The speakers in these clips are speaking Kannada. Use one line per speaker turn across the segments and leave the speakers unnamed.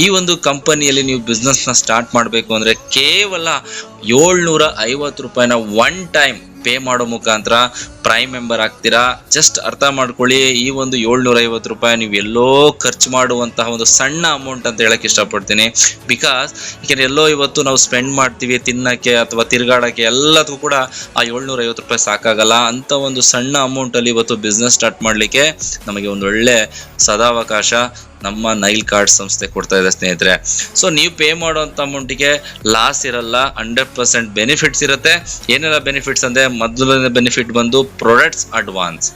ಈ ಒಂದು ಕಂಪನಿಯಲ್ಲಿ ನೀವು ಬಿಸ್ನೆಸ್ನ ಸ್ಟಾರ್ಟ್ ಮಾಡಬೇಕು ಅಂದರೆ ಕೇವಲ 750 ರೂಪಾಯಿನ ಒನ್ ಟೈಮ್ ಪೇ ಮಾಡೋ ಮುಖಾಂತರ ಪ್ರೈಮ್ ಮೆಂಬರ್ ಆಗ್ತೀರಾ. ಜಸ್ಟ್ ಅರ್ಥ ಮಾಡ್ಕೊಳ್ಳಿ, ಈ ಒಂದು 750 ರೂಪಾಯಿ ನೀವು ಎಲ್ಲೋ ಖರ್ಚು ಮಾಡುವಂತಹ ಒಂದು ಸಣ್ಣ ಅಮೌಂಟ್ ಅಂತ ಹೇಳಕ್ ಇಷ್ಟಪಡ್ತೀನಿ. ಬಿಕಾಸ್ ಯಾಕೆಂದ್ರೆ ಎಲ್ಲೋ ಇವತ್ತು ನಾವು ಸ್ಪೆಂಡ್ ಮಾಡ್ತೀವಿ ತಿನ್ನಕ್ಕೆ ಅಥವಾ ತಿರ್ಗಾಡಕ್ಕೆ, ಎಲ್ಲದಕ್ಕೂ ಕೂಡ ಆ 750 ರೂಪಾಯಿ ಸಾಕಾಗಲ್ಲ. ಅಂತ ಒಂದು ಸಣ್ಣ ಅಮೌಂಟಲ್ಲಿ ಇವತ್ತು ಬಿಸ್ನೆಸ್ ಸ್ಟಾರ್ಟ್ ಮಾಡಲಿಕ್ಕೆ ನಮಗೆ ಒಂದು ಒಳ್ಳೆ ಸದಾವಕಾಶ ನಮ್ಮ ನೈಲ್ ಕಾರ್ಡ್ ಸಂಸ್ಥೆ ಕೊಡ್ತಾ ಇದೆ ಸ್ನೇಹಿತರೆ. ಸೊ ನೀವು ಪೇ ಮಾಡುವಂಥ ಅಮೌಂಟಿಗೆ ಲಾಸ್ ಇರಲ್ಲ, 100% ಬೆನಿಫಿಟ್ಸ್ ಇರುತ್ತೆ. ಏನೆಲ್ಲ ಬೆನಿಫಿಟ್ಸ್ ಅಂದರೆ, ಮೊದಲನೇ ಬೆನಿಫಿಟ್ ಬಂದು ಪ್ರಾಡಕ್ಟ್ಸ್ ಅಡ್ವಾನ್ಸ್.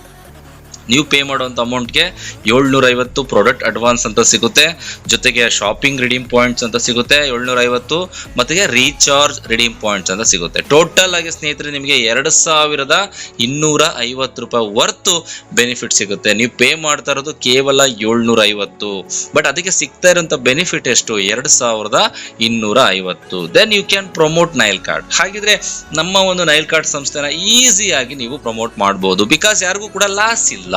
ನೀವು ಪೇ ಮಾಡುವಂಥ ಅಮೌಂಟ್ಗೆ 750 ಪ್ರಾಡಕ್ಟ್ ಅಡ್ವಾನ್ಸ್ ಅಂತ ಸಿಗುತ್ತೆ. ಜೊತೆಗೆ ಶಾಪಿಂಗ್ ರಿಡೀಮ್ ಪಾಯಿಂಟ್ಸ್ ಅಂತ ಸಿಗುತ್ತೆ 750, ಮತ್ತೆ ರೀಚಾರ್ಜ್ ರಿಡೀಮ್ ಪಾಯಿಂಟ್ಸ್ ಅಂತ ಸಿಗುತ್ತೆ. ಟೋಟಲ್ ಆಗಿ ಸ್ನೇಹಿತರೆ ನಿಮಗೆ 2250 ರೂಪಾಯಿ ವರ್ತು ಬೆನಿಫಿಟ್ ಸಿಗುತ್ತೆ. ನೀವು ಪೇ ಮಾಡ್ತಾ ಇರೋದು ಕೇವಲ 750, ಬಟ್ ಅದಕ್ಕೆ ಸಿಗ್ತಾ ಇರೋಂಥ ಬೆನಿಫಿಟ್ ಎಷ್ಟು? 2250. Then you can promote nail card. ಹಾಗಿದ್ರೆ ನಮ್ಮ ಒಂದು ನೈಲ್ ಕಾರ್ಡ್ ಸಂಸ್ಥೆನ ಈಸಿಯಾಗಿ ನೀವು ಪ್ರಮೋಟ್ ಮಾಡ್ಬೋದು. ಬಿಕಾಸ್ ಯಾರಿಗೂ ಕೂಡ ಲಾಸ್ ಇಲ್ಲ.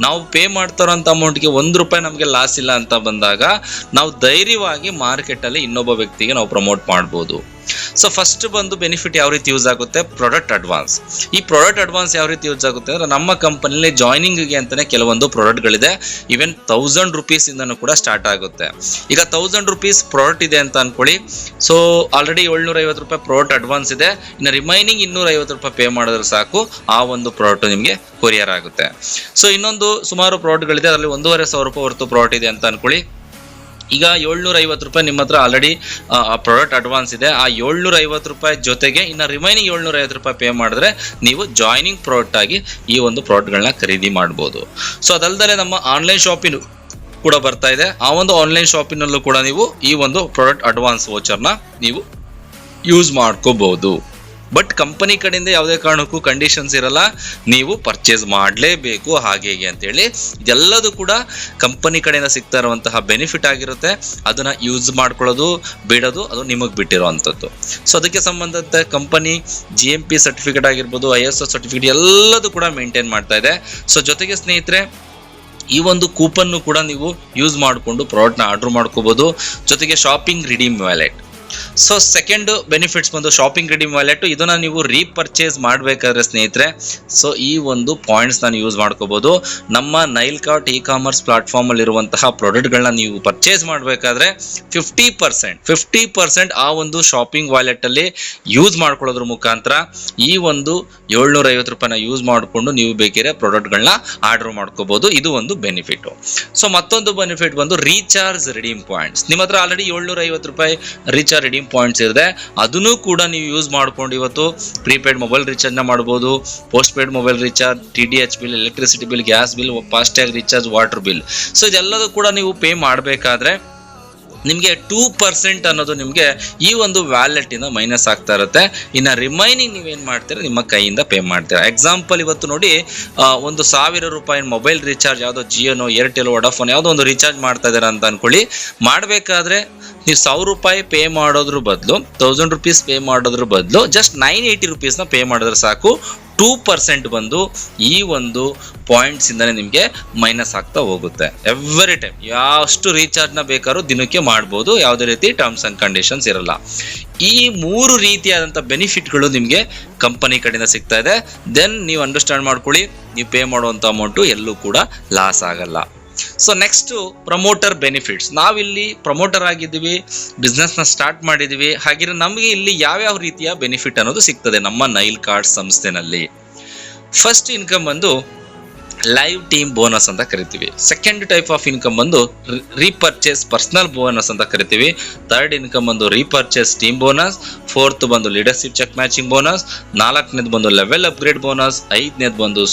ನಾವು ಪೇ ಮಾಡ್ತಾರಂತ ಅಮೌಂಟ್ಗೆ 1 ರೂಪಾಯಿ ನಮಗೆ ಲಾಸ್ ಇಲ್ಲ ಅಂತ ಬಂದಾಗ ನಾವು ಧೈರ್ಯವಾಗಿ ಮಾರ್ಕೆಟ್ ಅಲ್ಲಿ ಇನ್ನೊಬ್ಬ ವ್ಯಕ್ತಿಗೆ ನಾವು ಪ್ರಮೋಟ್ ಮಾಡ್ಬೋದು. ಸೊ ಫಸ್ಟ್ ಬಂದು ಬೆನಿಫಿಟ್ ಯಾವ ರೀತಿ ಯೂಸ್ ಆಗುತ್ತೆ? Product advance. ಈ ಪ್ರಾಡಕ್ಟ್ ಅಡ್ವಾನ್ಸ್ ಯಾವ ರೀತಿ ಯೂಸ್ ಆಗುತ್ತೆ ಅಂದ್ರೆ, ನಮ್ಮ ಕಂಪನಿಲಿ ಜಾಯ್ನಿಂಗ್ಗೆ ಅಂತಾನೆ ಕೆಲವೊಂದು ಪ್ರಾಡಕ್ಟ್ಗಳಿದೆ. ಈವನ್ 1000 ರೂಪೀಸ್ ಇಂದನೂ ಕೂಡ ಸ್ಟಾರ್ಟ್ ಆಗುತ್ತೆ. ಈಗ 1000 ರೂಪೀಸ್ ಪ್ರಾಡಕ್ಟ್ ಇದೆ ಅಂತ ಅನ್ಕೊಳ್ಳಿ. ಸೊ ಆಲ್ರೆಡಿ 750 ರೂಪಾಯಿ ಪ್ರಾಡಕ್ಟ್ ಅಡ್ವಾನ್ಸ್ ಇದೆ. ಇನ್ನು ರಿಮೈನಿಂಗ್ 250 ರೂಪಾಯಿ ಪೇ ಮಾಡಿದ್ರೆ ಸಾಕು, ಆ ಒಂದು ಪ್ರಾಡಕ್ಟ್ ನಿಮಗೆ ಕೊರಿಯರ್ ಆಗುತ್ತೆ. ಸೊ ಇನ್ನೊಂದು ಸುಮಾರು ಪ್ರಾಡಕ್ಟ್ಗಳಿದೆ, ಅದರಲ್ಲಿ 1500 ರೂಪಾಯಿ ಹೊರತು ಪ್ರಾಡಕ್ಟ್ ಇದೆ ಅಂತ ಅನ್ಕೊಳ್ಳಿ. ಈಗ 750 ರೂಪಾಯಿ ನಿಮ್ಮ ಹತ್ರ ಆಲ್ರೆಡಿ ಪ್ರಾಡಕ್ಟ್ ಅಡ್ವಾನ್ಸ್ ಇದೆ. ಆ 750 ರೂಪಾಯಿ ಜೊತೆಗೆ ಇನ್ನು ರಿಮೈನಿಂಗ್ 750 ರೂಪಾಯಿ ಪೇ ಮಾಡಿದ್ರೆ ನೀವು ಜಾಯ್ನಿಂಗ್ ಪ್ರಾಡಕ್ಟ್ ಆಗಿ ಈ ಒಂದು ಪ್ರಾಡಕ್ಟ್ಗಳನ್ನ ಖರೀದಿ ಮಾಡ್ಬೋದು. ಸೊ ಅದಲ್ಲದೆ ನಮ್ಮ ಆನ್ಲೈನ್ ಶಾಪಿಂಗ್ ಕೂಡ ಬರ್ತಾ ಇದೆ. ಆ ಒಂದು ಆನ್ಲೈನ್ ಶಾಪಿಂಗ್ನಲ್ಲೂ ಕೂಡ ನೀವು ಈ ಒಂದು ಪ್ರಾಡಕ್ಟ್ ಅಡ್ವಾನ್ಸ್ ವೋಚರ್ನ ನೀವು ಯೂಸ್ ಮಾಡ್ಕೋಬಹುದು. ಬಟ್ ಕಂಪನಿ ಕಡೆಯಿಂದ ಯಾವುದೇ ಕಾರಣಕ್ಕೂ ಕಂಡೀಷನ್ಸ್ ಇರಲ್ಲ, ನೀವು ಪರ್ಚೇಸ್ ಮಾಡಲೇಬೇಕು ಹಾಗೆ ಅಂತೇಳಿ. ಇದೆಲ್ಲದೂ ಕೂಡ ಕಂಪನಿ ಕಡೆಯಿಂದ ಸಿಗ್ತಾ ಇರುವಂತಹ ಬೆನಿಫಿಟ್ ಆಗಿರುತ್ತೆ. ಅದನ್ನ ಯೂಸ್ ಮಾಡ್ಕೊಳ್ಳೋದು ಬಿಡೋದು ಅದು ನಿಮಗೆ ಬಿಟ್ಟಿರುವಂಥದ್ದು. ಸೊ ಅದಕ್ಕೆ ಸಂಬಂಧದ ಕಂಪನಿ GMP ಸರ್ಟಿಫಿಕೇಟ್ ಆಗಿರ್ಬೋದು, ISO ಸರ್ಟಿಫಿಕೇಟ್ ಎಲ್ಲದೂ ಕೂಡ ಮೇಂಟೈನ್ ಮಾಡ್ತಾ ಇದೆ. ಸೊ ಜೊತೆಗೆ ಸ್ನೇಹಿತರೆ ಈ ಒಂದು ಕೂಪನ್ನು ಕೂಡ ನೀವು ಯೂಸ್ ಮಾಡಿಕೊಂಡು ಪ್ರಾಡಕ್ಟ್ನ ಆರ್ಡರ್ ಮಾಡ್ಕೋಬಹುದು. ಜೊತೆಗೆ shopping redeem wallet. So second benefits ಬಂದು ಶಾಪಿಂಗ್ ರಿಡೀಮ್ ವ್ಯಾಲೆಟ್. ಇದನ್ನ ನೀವು ರೀಪರ್ಚೇಸ್ ಮಾಡಬೇಕಾದ್ರೆ ಸ್ನೇಹಿತರೆ, ಸೊ ಈ ಒಂದು ಪಾಯಿಂಟ್ಸ್ ನಾನು ಯೂಸ್ ಮಾಡ್ಕೋಬಹುದು. ನಮ್ಮ ನೈಲ್ ಕಾರ್ಟ್ ಇ-ಕಾಮರ್ಸ್ ಪ್ಲಾಟ್ಫಾರ್ಮ್ ಅಲ್ಲಿ ಇರುವಂತಹ ಪ್ರಾಡಕ್ಟ್ಗಳನ್ನ ನೀವು ಪರ್ಚೇಸ್ ಮಾಡಬೇಕಾದ್ರೆ 50% ಆ ಒಂದು ಶಾಪಿಂಗ್ ವ್ಯಾಲೆಟ್ ಅಲ್ಲಿ ಯೂಸ್ ಮಾಡ್ಕೊಳ್ಳೋದ್ರ ಮುಖಾಂತರ ಈ ಒಂದು 750 ರೂಪಾಯಿನ ಯೂಸ್ ಮಾಡಿಕೊಂಡು ನೀವು ಬೇಕಿದ್ರೆ ಪ್ರಾಡಕ್ಟ್ಗಳನ್ನ ಆರ್ಡರ್ ಮಾಡ್ಕೋಬಹುದು. ಇದು ಒಂದು ಬೆನಿಫಿಟ್. ಸೊ ಮತ್ತೊಂದು ಬೆನಿಫಿಟ್ ಬಂದು ರೀಚಾರ್ಜ್ ರಿಡೀಮ್ ಪಾಯಿಂಟ್ಸ್. ನಿಮ್ಮ ಹತ್ರ ಆಲ್ರೆಡಿ 750 ರೂಪಾಯಿ ರೀಚಾರ್ಜ್ ರಿಡೀಮ್ ಪಾಯಿಂಟ್ಸ್ ಇದೆ. ಅದನ್ನು ಕೂಡ ನೀವು ಯೂಸ್ ಮಾಡ್ಕೊಂಡು ಇವತ್ತು ಪ್ರೀಪೇಡ್ ಮೊಬೈಲ್ ರೀಚಾರ್ಜ್ ಮಾಡಬಹುದು, postpaid mobile recharge, TDH bill, electricity bill, gas bill, FASTag recharge, water bill. So ಇದೆಲ್ಲದೂ ಕೂಡ ನೀವು ಪೇ ಮಾಡಬೇಕಾದ್ರೆ ನಿಮಗೆ 2% ಅನ್ನೋದು ನಿಮಗೆ ಈ ಒಂದು ವ್ಯಾಲೆಟ್ ಇಂದ ಮೈನಸ್ ಆಗ್ತಾ ಇರುತ್ತೆ. ಇನ್ನು ರಿಮೈನಿಂಗ್ ನೀವೇನ್ ಮಾಡ್ತೀರಾ, ನಿಮ್ಮ ಕೈಯಿಂದ ಪೇ ಮಾಡ್ತೀರಾ. ಎಕ್ಸಾಂಪಲ್ ಇವತ್ತು ನೋಡಿ, 1000 ರೂಪಾಯಿ ಮೊಬೈಲ್ ರೀಚಾರ್ಜ್ ಯಾವುದೋ ಜಿಯೋನೋ, ಏರ್ಟೆಲ್, ವೋಡಾಫೋನ್ ಯಾವುದೋ ಒಂದು ರೀಚಾರ್ಜ್ ಮಾಡ್ತಾ ಇದ್ದೀರಾ ಅಂತ ಅನ್ಕೊಳ್ಳಿ. ಮಾಡಬೇಕಾದ್ರೆ ನೀವು 1000 ರೂಪಾಯಿ ಪೇ ಮಾಡೋದ್ರ ಬದಲು 1000 ರೂಪೀಸ್ ಪೇ ಮಾಡೋದ್ರ ಬದಲು ಜಸ್ಟ್ 980 ರೂಪೀಸ್ನ ಪೇ ಮಾಡಿದ್ರೆ ಸಾಕು. 2% ಬಂದು ಈ ಒಂದು ಪಾಯಿಂಟ್ಸ್ ಇಂದಾನೆ ನಿಮಗೆ ಮೈನಸ್ ಆಗ್ತಾ ಹೋಗುತ್ತೆ. ಎವ್ರಿ ಟೈಮ್ ಎಷ್ಟು ರೀಚಾರ್ಜ್ನ ಬೇಕಾದ್ರೂ ದಿನಕ್ಕೆ ಮಾಡ್ಬೋದು, ಯಾವುದೇ ರೀತಿ ಟರ್ಮ್ಸ್ ಅಂಡ್ ಕಂಡೀಷನ್ಸ್ ಇರಲ್ಲ. ಈ 3 ರೀತಿಯಾದಂಥ ಬೆನಿಫಿಟ್ಗಳು ನಿಮಗೆ ಕಂಪನಿ ಕಡೆಯಿಂದ ಸಿಗ್ತಾ ಇದೆ. ದೆನ್ ನೀವು ಅಂಡರ್ಸ್ಟ್ಯಾಂಡ್ ಮಾಡ್ಕೊಳ್ಳಿ, ನೀವು ಪೇ ಮಾಡುವಂಥ ಅಮೌಂಟು ಎಲ್ಲೂ ಕೂಡ ಲಾಸ್ ಆಗಲ್ಲ. So next promoter benefits. ನಾವಿಲ್ಲಿ ಪ್ರಮೋಟರ್ ಆಗಿದ್ದೀವಿ, ಬಿಸ್ನೆಸ್ನ ಸ್ಟಾರ್ಟ್ ಮಾಡಿದ್ದೀವಿ. ಹಾಗಿದ್ರೆ ನಮಗೆ ಇಲ್ಲಿ ಯಾವ್ಯಾವ ರೀತಿಯ ಬೆನಿಫಿಟ್ ಅನ್ನೋದು ಸಿಗ್ತದೆ ನಮ್ಮ ನೈಲ್ ಕಾರ್ಡ್ ಸಂಸ್ಥೆನಲ್ಲಿ. ಫಸ್ಟ್ ಇನ್ಕಮ್ ಬಂದು ಲೈವ್ ಟೀಮ್ ಬೋನಸ್ ಅಂತ ಕರಿತೀವಿ. ಸೆಕೆಂಡ್ ಟೈಪ್ ಆಫ್ ಇನ್ಕಮ್ ಬಂದು ರೀಪರ್ಚೇಸ್ ಪರ್ಸನಲ್ ಬೋನಸ್ ಅಂತ ಕರಿತೀವಿ. ಥರ್ಡ್ ಇನ್ಕಮ್ ಬಂದು ರೀಪರ್ಚೇಸ್ ಟೀಮ್ ಬೋನಸ್. ಫೋರ್ತ್ ಬಂದು ಲೀಡರ್ಶಿಪ್ ಚೆಕ್ ಮ್ಯಾಚಿಂಗ್ ಬೋನಸ್. 4ನೇದು ಬಂದು ಲೆವೆಲ್ ಅಪ್ಗ್ರೇಡ್ ಬೋನಸ್. 5ನೇದು ಬಂದು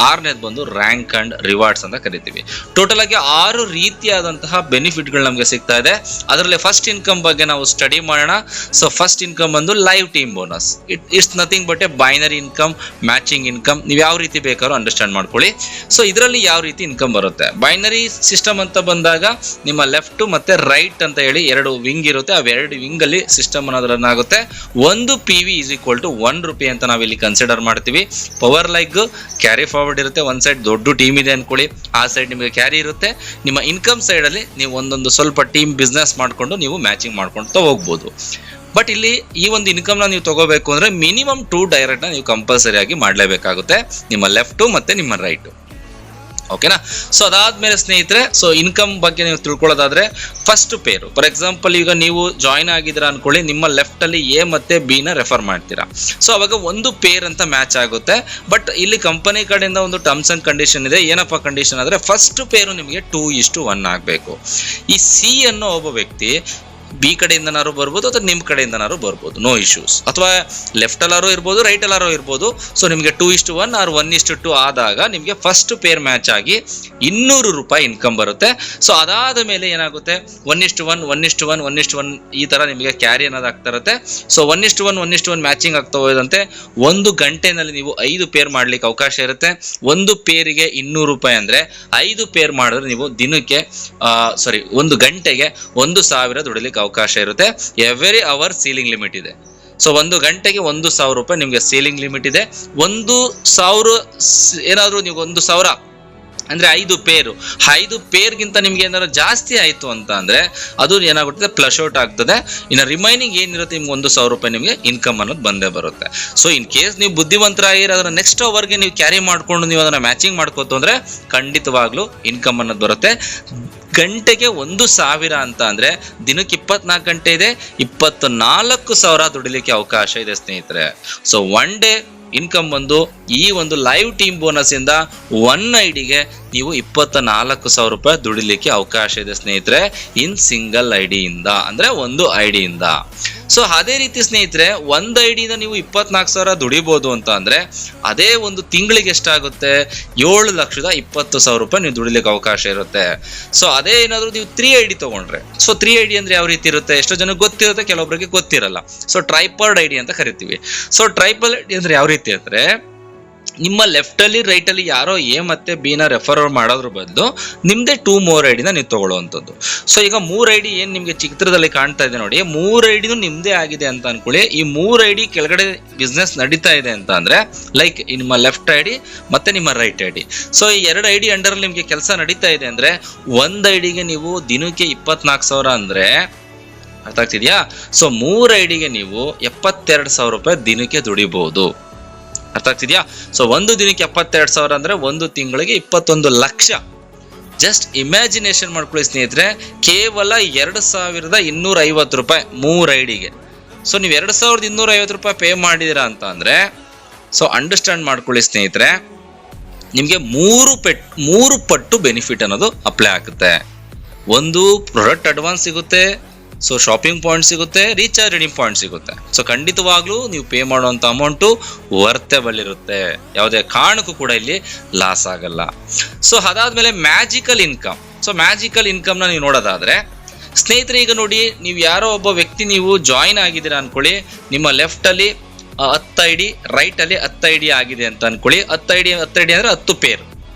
6ನೇದು ಬಂದು ರ್ಯಾಂಕ್ ಅಂಡ್ ರಿವಾರ್ಡ್ಸ್ ಅಂತ ಕರಿತೀವಿ. ಟೋಟಲ್ ಆಗಿ 6 ರೀತಿಯಾದಂತಹ ಬೆನಿಫಿಟ್ಗಳು ನಮಗೆ ಸಿಗ್ತಾ ಇದೆ. ಅದರಲ್ಲಿ ಫಸ್ಟ್ ಇನ್ಕಮ್ ಬಗ್ಗೆ ನಾವು ಸ್ಟಡಿ ಮಾಡೋಣ. ಸೊ ಫಸ್ಟ್ ಇನ್ಕಮ್ ಬಂದು live team bonus. It's nothing but A binary income, matching income. ನೀವು ಯಾವ ರೀತಿ ಬೇಕಾದ್ರೂ ಅಂಡರ್ಸ್ಟ್ಯಾಂಡ್ ಮಾಡ್ಕೊಳ್ಳಿ. ಸೊ ಇದರಲ್ಲಿ ಯಾವ ರೀತಿ ಇನ್ಕಮ್ ಬರುತ್ತೆ? ಬೈನರಿ ಸಿಸ್ಟಮ್ ಅಂತ ಬಂದಾಗ ನಿಮ್ಮ ಲೆಫ್ಟ್ ಮತ್ತೆ ರೈಟ್ ಅಂತ ಹೇಳಿ 2 ವಿಂಗ್ ಇರುತ್ತೆ. ಆ 2 ವಿಂಗ್ ಅಲ್ಲಿ ಸಿಸ್ಟಮ್ ಅನ್ನೋದ್ರನ್ನ ಆಗುತ್ತೆ. 1 PV = 1 ರೂಪಾಯಿ ಅಂತ ನಾವಿಲ್ಲಿ ಕನ್ಸಿಡರ್ ಮಾಡ್ತೀವಿ. ಪವರ್ ಲೈಗ್ ಕ್ಯಾರಿ ಫಾರ್ವರ್ಡ್ ಇರುತ್ತೆ, ಒಂದು ಸೈಡ್ ದೊಡ್ಡ ಟೀಮ್ ಇದೆ ಅನ್ಕೊಳ್ಳಿ, ಆ ಸೈಡ್ ನಿಮಗೆ ಕ್ಯಾರಿ ಇರುತ್ತೆ. ನಿಮ್ಮ ಇನ್ಕಮ್ ಸೈಡಲ್ಲಿ ನೀವು ಒಂದೊಂದು ಸ್ವಲ್ಪ ಟೀಮ್ ಬಿಸ್ನೆಸ್ ಮಾಡಿಕೊಂಡು ನೀವು ಮ್ಯಾಚಿಂಗ್ ಮಾಡ್ಕೊಳ್ತಾ ಹೋಗ್ಬೋದು. ಬಟ್ ಇಲ್ಲಿ ಈ ಒಂದು ಇನ್ಕಮ್ನ ನೀವು ತಗೋಬೇಕು ಅಂದರೆ ಮಿನಿಮಮ್ 2 ಡೈರೆಕ್ಟ್ನ ನೀವು ಕಂಪಲ್ಸರಿ ಆಗಿ ಮಾಡಲೇಬೇಕಾಗುತ್ತೆ, ನಿಮ್ಮ ಲೆಫ್ಟು ಮತ್ತು ನಿಮ್ಮ ರೈಟು. ಓಕೆನಾ? ಸೊ ಅದಾದ್ಮೇಲೆ ಸ್ನೇಹಿತರೆ, ಸೊ ಇನ್ಕಮ್ ಬಗ್ಗೆ ನೀವು ತಿಳ್ಕೊಳ್ಳೋದಾದ್ರೆ ಫಸ್ಟ್ ಪೇರು, ಫಾರ್ ಎಕ್ಸಾಂಪಲ್ ಈಗ ನೀವು ಜಾಯ್ನ್ ಆಗಿದ್ದೀರಾ ಅನ್ಕೊಳ್ಳಿ, ನಿಮ್ಮ ಲೆಫ್ಟ್ ಅಲ್ಲಿ ಎ ಮತ್ತೆ ಬಿ ನ ರೆಫರ್ ಮಾಡ್ತೀರಾ. ಸೊ ಅವಾಗ ಒಂದು ಪೇರ್ ಅಂತ ಮ್ಯಾಚ್ ಆಗುತ್ತೆ. ಬಟ್ ಇಲ್ಲಿ ಕಂಪನಿ ಕಡೆಯಿಂದ ಒಂದು ಟರ್ಮ್ಸ್ ಅಂಡ್ ಕಂಡೀಷನ್ ಇದೆ. ಏನಪ್ಪ ಕಂಡೀಷನ್ ಅಂದ್ರೆ ಫಸ್ಟ್ ಪೇರು ನಿಮಗೆ 2:1 ಆಗಬೇಕು. ಈ ಸಿ ಅನ್ನೋ ಒಬ್ಬ ವ್ಯಕ್ತಿ ಬಿ ಕಡೆಯಿಂದನಾರು ಬರ್ಬೋದು ಅಥವಾ ನಿಮ್ಮ ಕಡೆಯಿಂದನಾರು ಬರ್ಬೋದು, ನೋ ಇಶ್ಯೂಸ್. ಅಥವಾ ಲೆಫ್ಟ್ ಅಲ್ಲಾರು ಇರ್ಬೋದು, ರೈಟ್ ಅಲ್ಲಾರು ಇರ್ಬೋದು. ಸೊ ನಿಮಗೆ 2:1 ಆರ್ 1:2 ಆದಾಗ ನಿಮಗೆ ಫಸ್ಟ್ ಪೇರ್ ಮ್ಯಾಚ್ ಆಗಿ 200 ರೂಪಾಯಿ ಇನ್ಕಮ್ ಬರುತ್ತೆ. ಸೊ ಅದಾದ ಮೇಲೆ ಏನಾಗುತ್ತೆ, 1:1 1:1 1:1 ಈ ತರ ನಿಮಗೆ ಕ್ಯಾರಿ ಅನ್ನೋದು ಆಗ್ತಾ ಇರುತ್ತೆ. ಸೊ 1:1 1:1 ಮ್ಯಾಚಿಂಗ್ ಆಗ್ತಾ ಹೋದಂತೆ 1 ಗಂಟೆನಲ್ಲಿ ನೀವು 5 ಪೇರ್ ಮಾಡ್ಲಿಕ್ಕೆ ಅವಕಾಶ ಇರುತ್ತೆ. ಒಂದು ಪೇರಿಗೆ 200 ರೂಪಾಯಿ ಅಂದ್ರೆ 5 ಪೇರ್ ಮಾಡಿದ್ರೆ ನೀವು ದಿನಕ್ಕೆ 1 ಗಂಟೆಗೆ 1,000 ದುಡಿಲಿಕ್ಕೆ ಅವಕಾಶ ಇರುತ್ತೆ. ಎವ್ರಿ ಅವರ್ ಸೀಲಿಂಗ್ ಲಿಮಿಟ್ ಇದೆ. ಸೊ 1 ಗಂಟೆಗೆ 1,000 ರೂಪಾಯಿ ನಿಮಗೆ ಸೀಲಿಂಗ್ ಲಿಮಿಟ್ ಇದೆ. 1,000 ಏನಾದ್ರು ನೀವು 1,000 ಅಂದ್ರೆ 5 ಪೇರು, 5 ಪೇರ್ಗಿಂತ ನಿಮ್ಗೆ ಏನಾದ್ರು ಜಾಸ್ತಿ ಆಯ್ತು ಅಂತ ಅಂದ್ರೆ ಅದು ಏನಾಗುತ್ತೆ, ಪ್ಲಸ್ ಔಟ್ ಆಗ್ತದೆ. ಇನ್ನು ರಿಮೈನಿಂಗ್ ಏನಿರುತ್ತೆ ನಿಮ್ಗೆ 1,000 ರೂಪಾಯಿ ನಿಮಗೆ ಇನ್ಕಮ್ ಅನ್ನೋದು ಬಂದೇ ಬರುತ್ತೆ. ಸೊ ಇನ್ ಕೇಸ್ ನೀವು ಬುದ್ಧಿವಂತರಾಗಿರೋ ಅದನ್ನ ನೆಕ್ಸ್ಟ್ ಅವರ್ಗೆ ನೀವು ಕ್ಯಾರಿ ಮಾಡ್ಕೊಂಡು ನೀವು ಅದನ್ನ ಮ್ಯಾಚಿಂಗ್ ಮಾಡ್ಕೋತು ಅಂದ್ರೆ ಖಂಡಿತವಾಗ್ಲೂ ಇನ್ಕಮ್ ಅನ್ನೋದು ಬರುತ್ತೆ. ಗಂಟೆಗೆ 1,000 ಅಂತ ಅಂದ್ರೆ ದಿನಕ್ಕೆ 24 ಗಂಟೆ ಇದೆ, 24,000 ದುಡಿಲಿಕ್ಕೆ ಅವಕಾಶ ಇದೆ ಸ್ನೇಹಿತರೆ. ಸೊ 1 ಡೇ ಇನ್ಕಮ್ ಬಂದು ಈ ಒಂದು ಲೈವ್ ಟೀಮ್ ಬೋನಸ್ ಇಂದ 1 ಐಡಿಗೆ ನೀವು 24,000 ರೂಪಾಯಿ ದುಡಿಲಿಕ್ಕೆ ಅವಕಾಶ ಇದೆ ಸ್ನೇಹಿತರೆ, ಇನ್ ಸಿಂಗಲ್ ಐಡಿಯಿಂದ ಅಂದ್ರೆ ಒಂದು ಐಡಿಯಿಂದ. ಸೊ ಅದೇ ರೀತಿ ಸ್ನೇಹಿತರೆ, 1 ಐಡಿಯಿಂದ ನೀವು 24,000 ದುಡಿಬಹುದು ಅಂತ ಅಂದ್ರೆ ಅದೇ ಒಂದು ತಿಂಗಳಿಗೆ ಎಷ್ಟಾಗುತ್ತೆ, 7,20,000 ರೂಪಾಯಿ ನೀವು ದುಡಿಲಿಕ್ಕೆ ಅವಕಾಶ ಇರುತ್ತೆ. ಸೊ ಅದೇ ಏನಾದ್ರು ನೀವು 3 ಐಡಿ ತಗೊಂಡ್ರೆ, ಸೊ 3 ಐಡಿ ಅಂದ್ರೆ ಯಾವ ರೀತಿ ಇರುತ್ತೆ, ಎಷ್ಟೋ ಜನ ಗೊತ್ತಿರುತ್ತೆ, ಕೆಲವೊಬ್ಬರಿಗೆ ಗೊತ್ತಿರಲ್ಲ. ಸೊ ಟ್ರೈಪರ್ಡ್ ಐಡಿ ಅಂತ ಕರಿತೀವಿ. ಸೊ ಟ್ರೈಪಲ್ ಐಡಿ ಅಂದ್ರೆ ಯಾವ ರೀತಿ ಅಂದ್ರೆ ನಿಮ್ಮ ಲೆಫ್ಟ್ ಅಲ್ಲಿ ರೈಟ್ ಅಲ್ಲಿ ಯಾರೋ ಎ ಮತ್ತೆ ಬಿ ನ ರೆಫರ್ ಮಾಡೋದ್ರ ಬದಲು ನಿಮ್ದೇ 2 more ಐಡಿನ ನೀವು ತಗೊಳ್ಳುವಂಥದ್ದು. ಸೊ ಈಗ 3 ಐಡಿ ಏನ್ ನಿಮ್ಗೆ ಚಿತ್ರದಲ್ಲಿ ಕಾಣ್ತಾ ಇದೆ ನೋಡಿ, 3 ಐಡಿನೂ ನಿಮ್ದೇ ಆಗಿದೆ ಅಂತ ಅನ್ಕೊಳ್ಳಿ. ಈ 3 ಐಡಿ ಕೆಳಗಡೆ ಬಿಸ್ನೆಸ್ ನಡೀತಾ ಇದೆ ಅಂತ ಅಂದ್ರೆ ಲೈಕ್ ನಿಮ್ಮ ಲೆಫ್ಟ್ ಐಡಿ ಮತ್ತೆ ನಿಮ್ಮ ರೈಟ್ ಐಡಿ. ಸೊ ಈ 2 ಐಡಿ ಅಂಡರ್ ನಿಮ್ಗೆ ಕೆಲಸ ನಡೀತಾ ಇದೆ ಅಂದ್ರೆ 1 ಐಡಿಗೆ ನೀವು ದಿನಕ್ಕೆ 24,000 ಅಂದ್ರೆ ಅರ್ಥ ಆಗ್ತಿದ್ಯಾ. ಸೊ 3 ಐಡಿಗೆ ನೀವು 72,000 ರೂಪಾಯಿ ದಿನಕ್ಕೆ ದುಡಿಬಹುದು. ಅರ್ಥ ಆಗ್ತಿದ್ಯಾ. ಸೊ ಒಂದು ದಿನಕ್ಕೆ 72,000 ಅಂದ್ರೆ ಒಂದು ತಿಂಗಳಿಗೆ 21 ಲಕ್ಷ. ಜಸ್ಟ್ ಇಮ್ಯಾಜಿನೇಷನ್ ಮಾಡ್ಕೊಳ್ಳಿ ಸ್ನೇಹಿತರೆ, ಕೇವಲ 2,250 ರೂಪಾಯಿ 3 ಐಡಿಗೆ. ಸೊ ನೀವು 2,250 ರೂಪಾಯಿ ಪೇ ಮಾಡಿದಿರಾ ಅಂತ ಅಂದ್ರೆ ಸೊ ಅಂಡರ್ಸ್ಟ್ಯಾಂಡ್ ಮಾಡ್ಕೊಳ್ಳಿ ಸ್ನೇಹಿತರೆ, ನಿಮ್ಗೆ 3 ಪಟ್ಟು ಬೆನಿಫಿಟ್ ಅನ್ನೋದು ಅಪ್ಲೈ ಆಗುತ್ತೆ. ಒಂದು ಪ್ರಾಡಕ್ಟ್ ಅಡ್ವಾನ್ಸ್ ಸಿಗುತ್ತೆ, ಸೊ ಶಾಪಿಂಗ್ ಪಾಯಿಂಟ್ ಸಿಗುತ್ತೆ, ರೀಚಾರ್ಜ್ ರಿಡೀಮ್ ಪಾಯಿಂಟ್ ಸಿಗುತ್ತೆ. ಸೊ ಖಂಡಿತವಾಗ್ಲೂ ನೀವು ಪೇ ಮಾಡುವಂತ ಅಮೌಂಟು ವರ್ತೇಬಲ್ ಇರುತ್ತೆ, ಯಾವುದೇ ಕಾರಣಕ್ಕೂ ಕೂಡ ಇಲ್ಲಿ ಲಾಸ್ ಆಗಲ್ಲ. ಸೊ ಅದಾದ್ಮೇಲೆ ಮ್ಯಾಜಿಕಲ್ ಇನ್ಕಮ್. ಸೊ ಮ್ಯಾಜಿಕಲ್ ಇನ್ಕಮ್ನ ನೀವು ನೋಡೋದಾದ್ರೆ ಸ್ನೇಹಿತರೆ, ಈಗ ನೋಡಿ, ನೀವು ಯಾರೋ ಒಬ್ಬ ವ್ಯಕ್ತಿ ನೀವು ಜಾಯಿನ್ ಆಗಿದ್ದೀರಾ ಅನ್ಕೊಳ್ಳಿ, ನಿಮ್ಮ ಲೆಫ್ಟ್ ಅಲ್ಲಿ 10 ಐಡಿ, ರೈಟ್ ಅಲ್ಲಿ 10 ಐಡಿ ಆಗಿದೆ ಅಂತ ಅನ್ಕೊಳ್ಳಿ. 10 ಐಡಿ ಅಂದ್ರೆ 10 ಪೇರ್.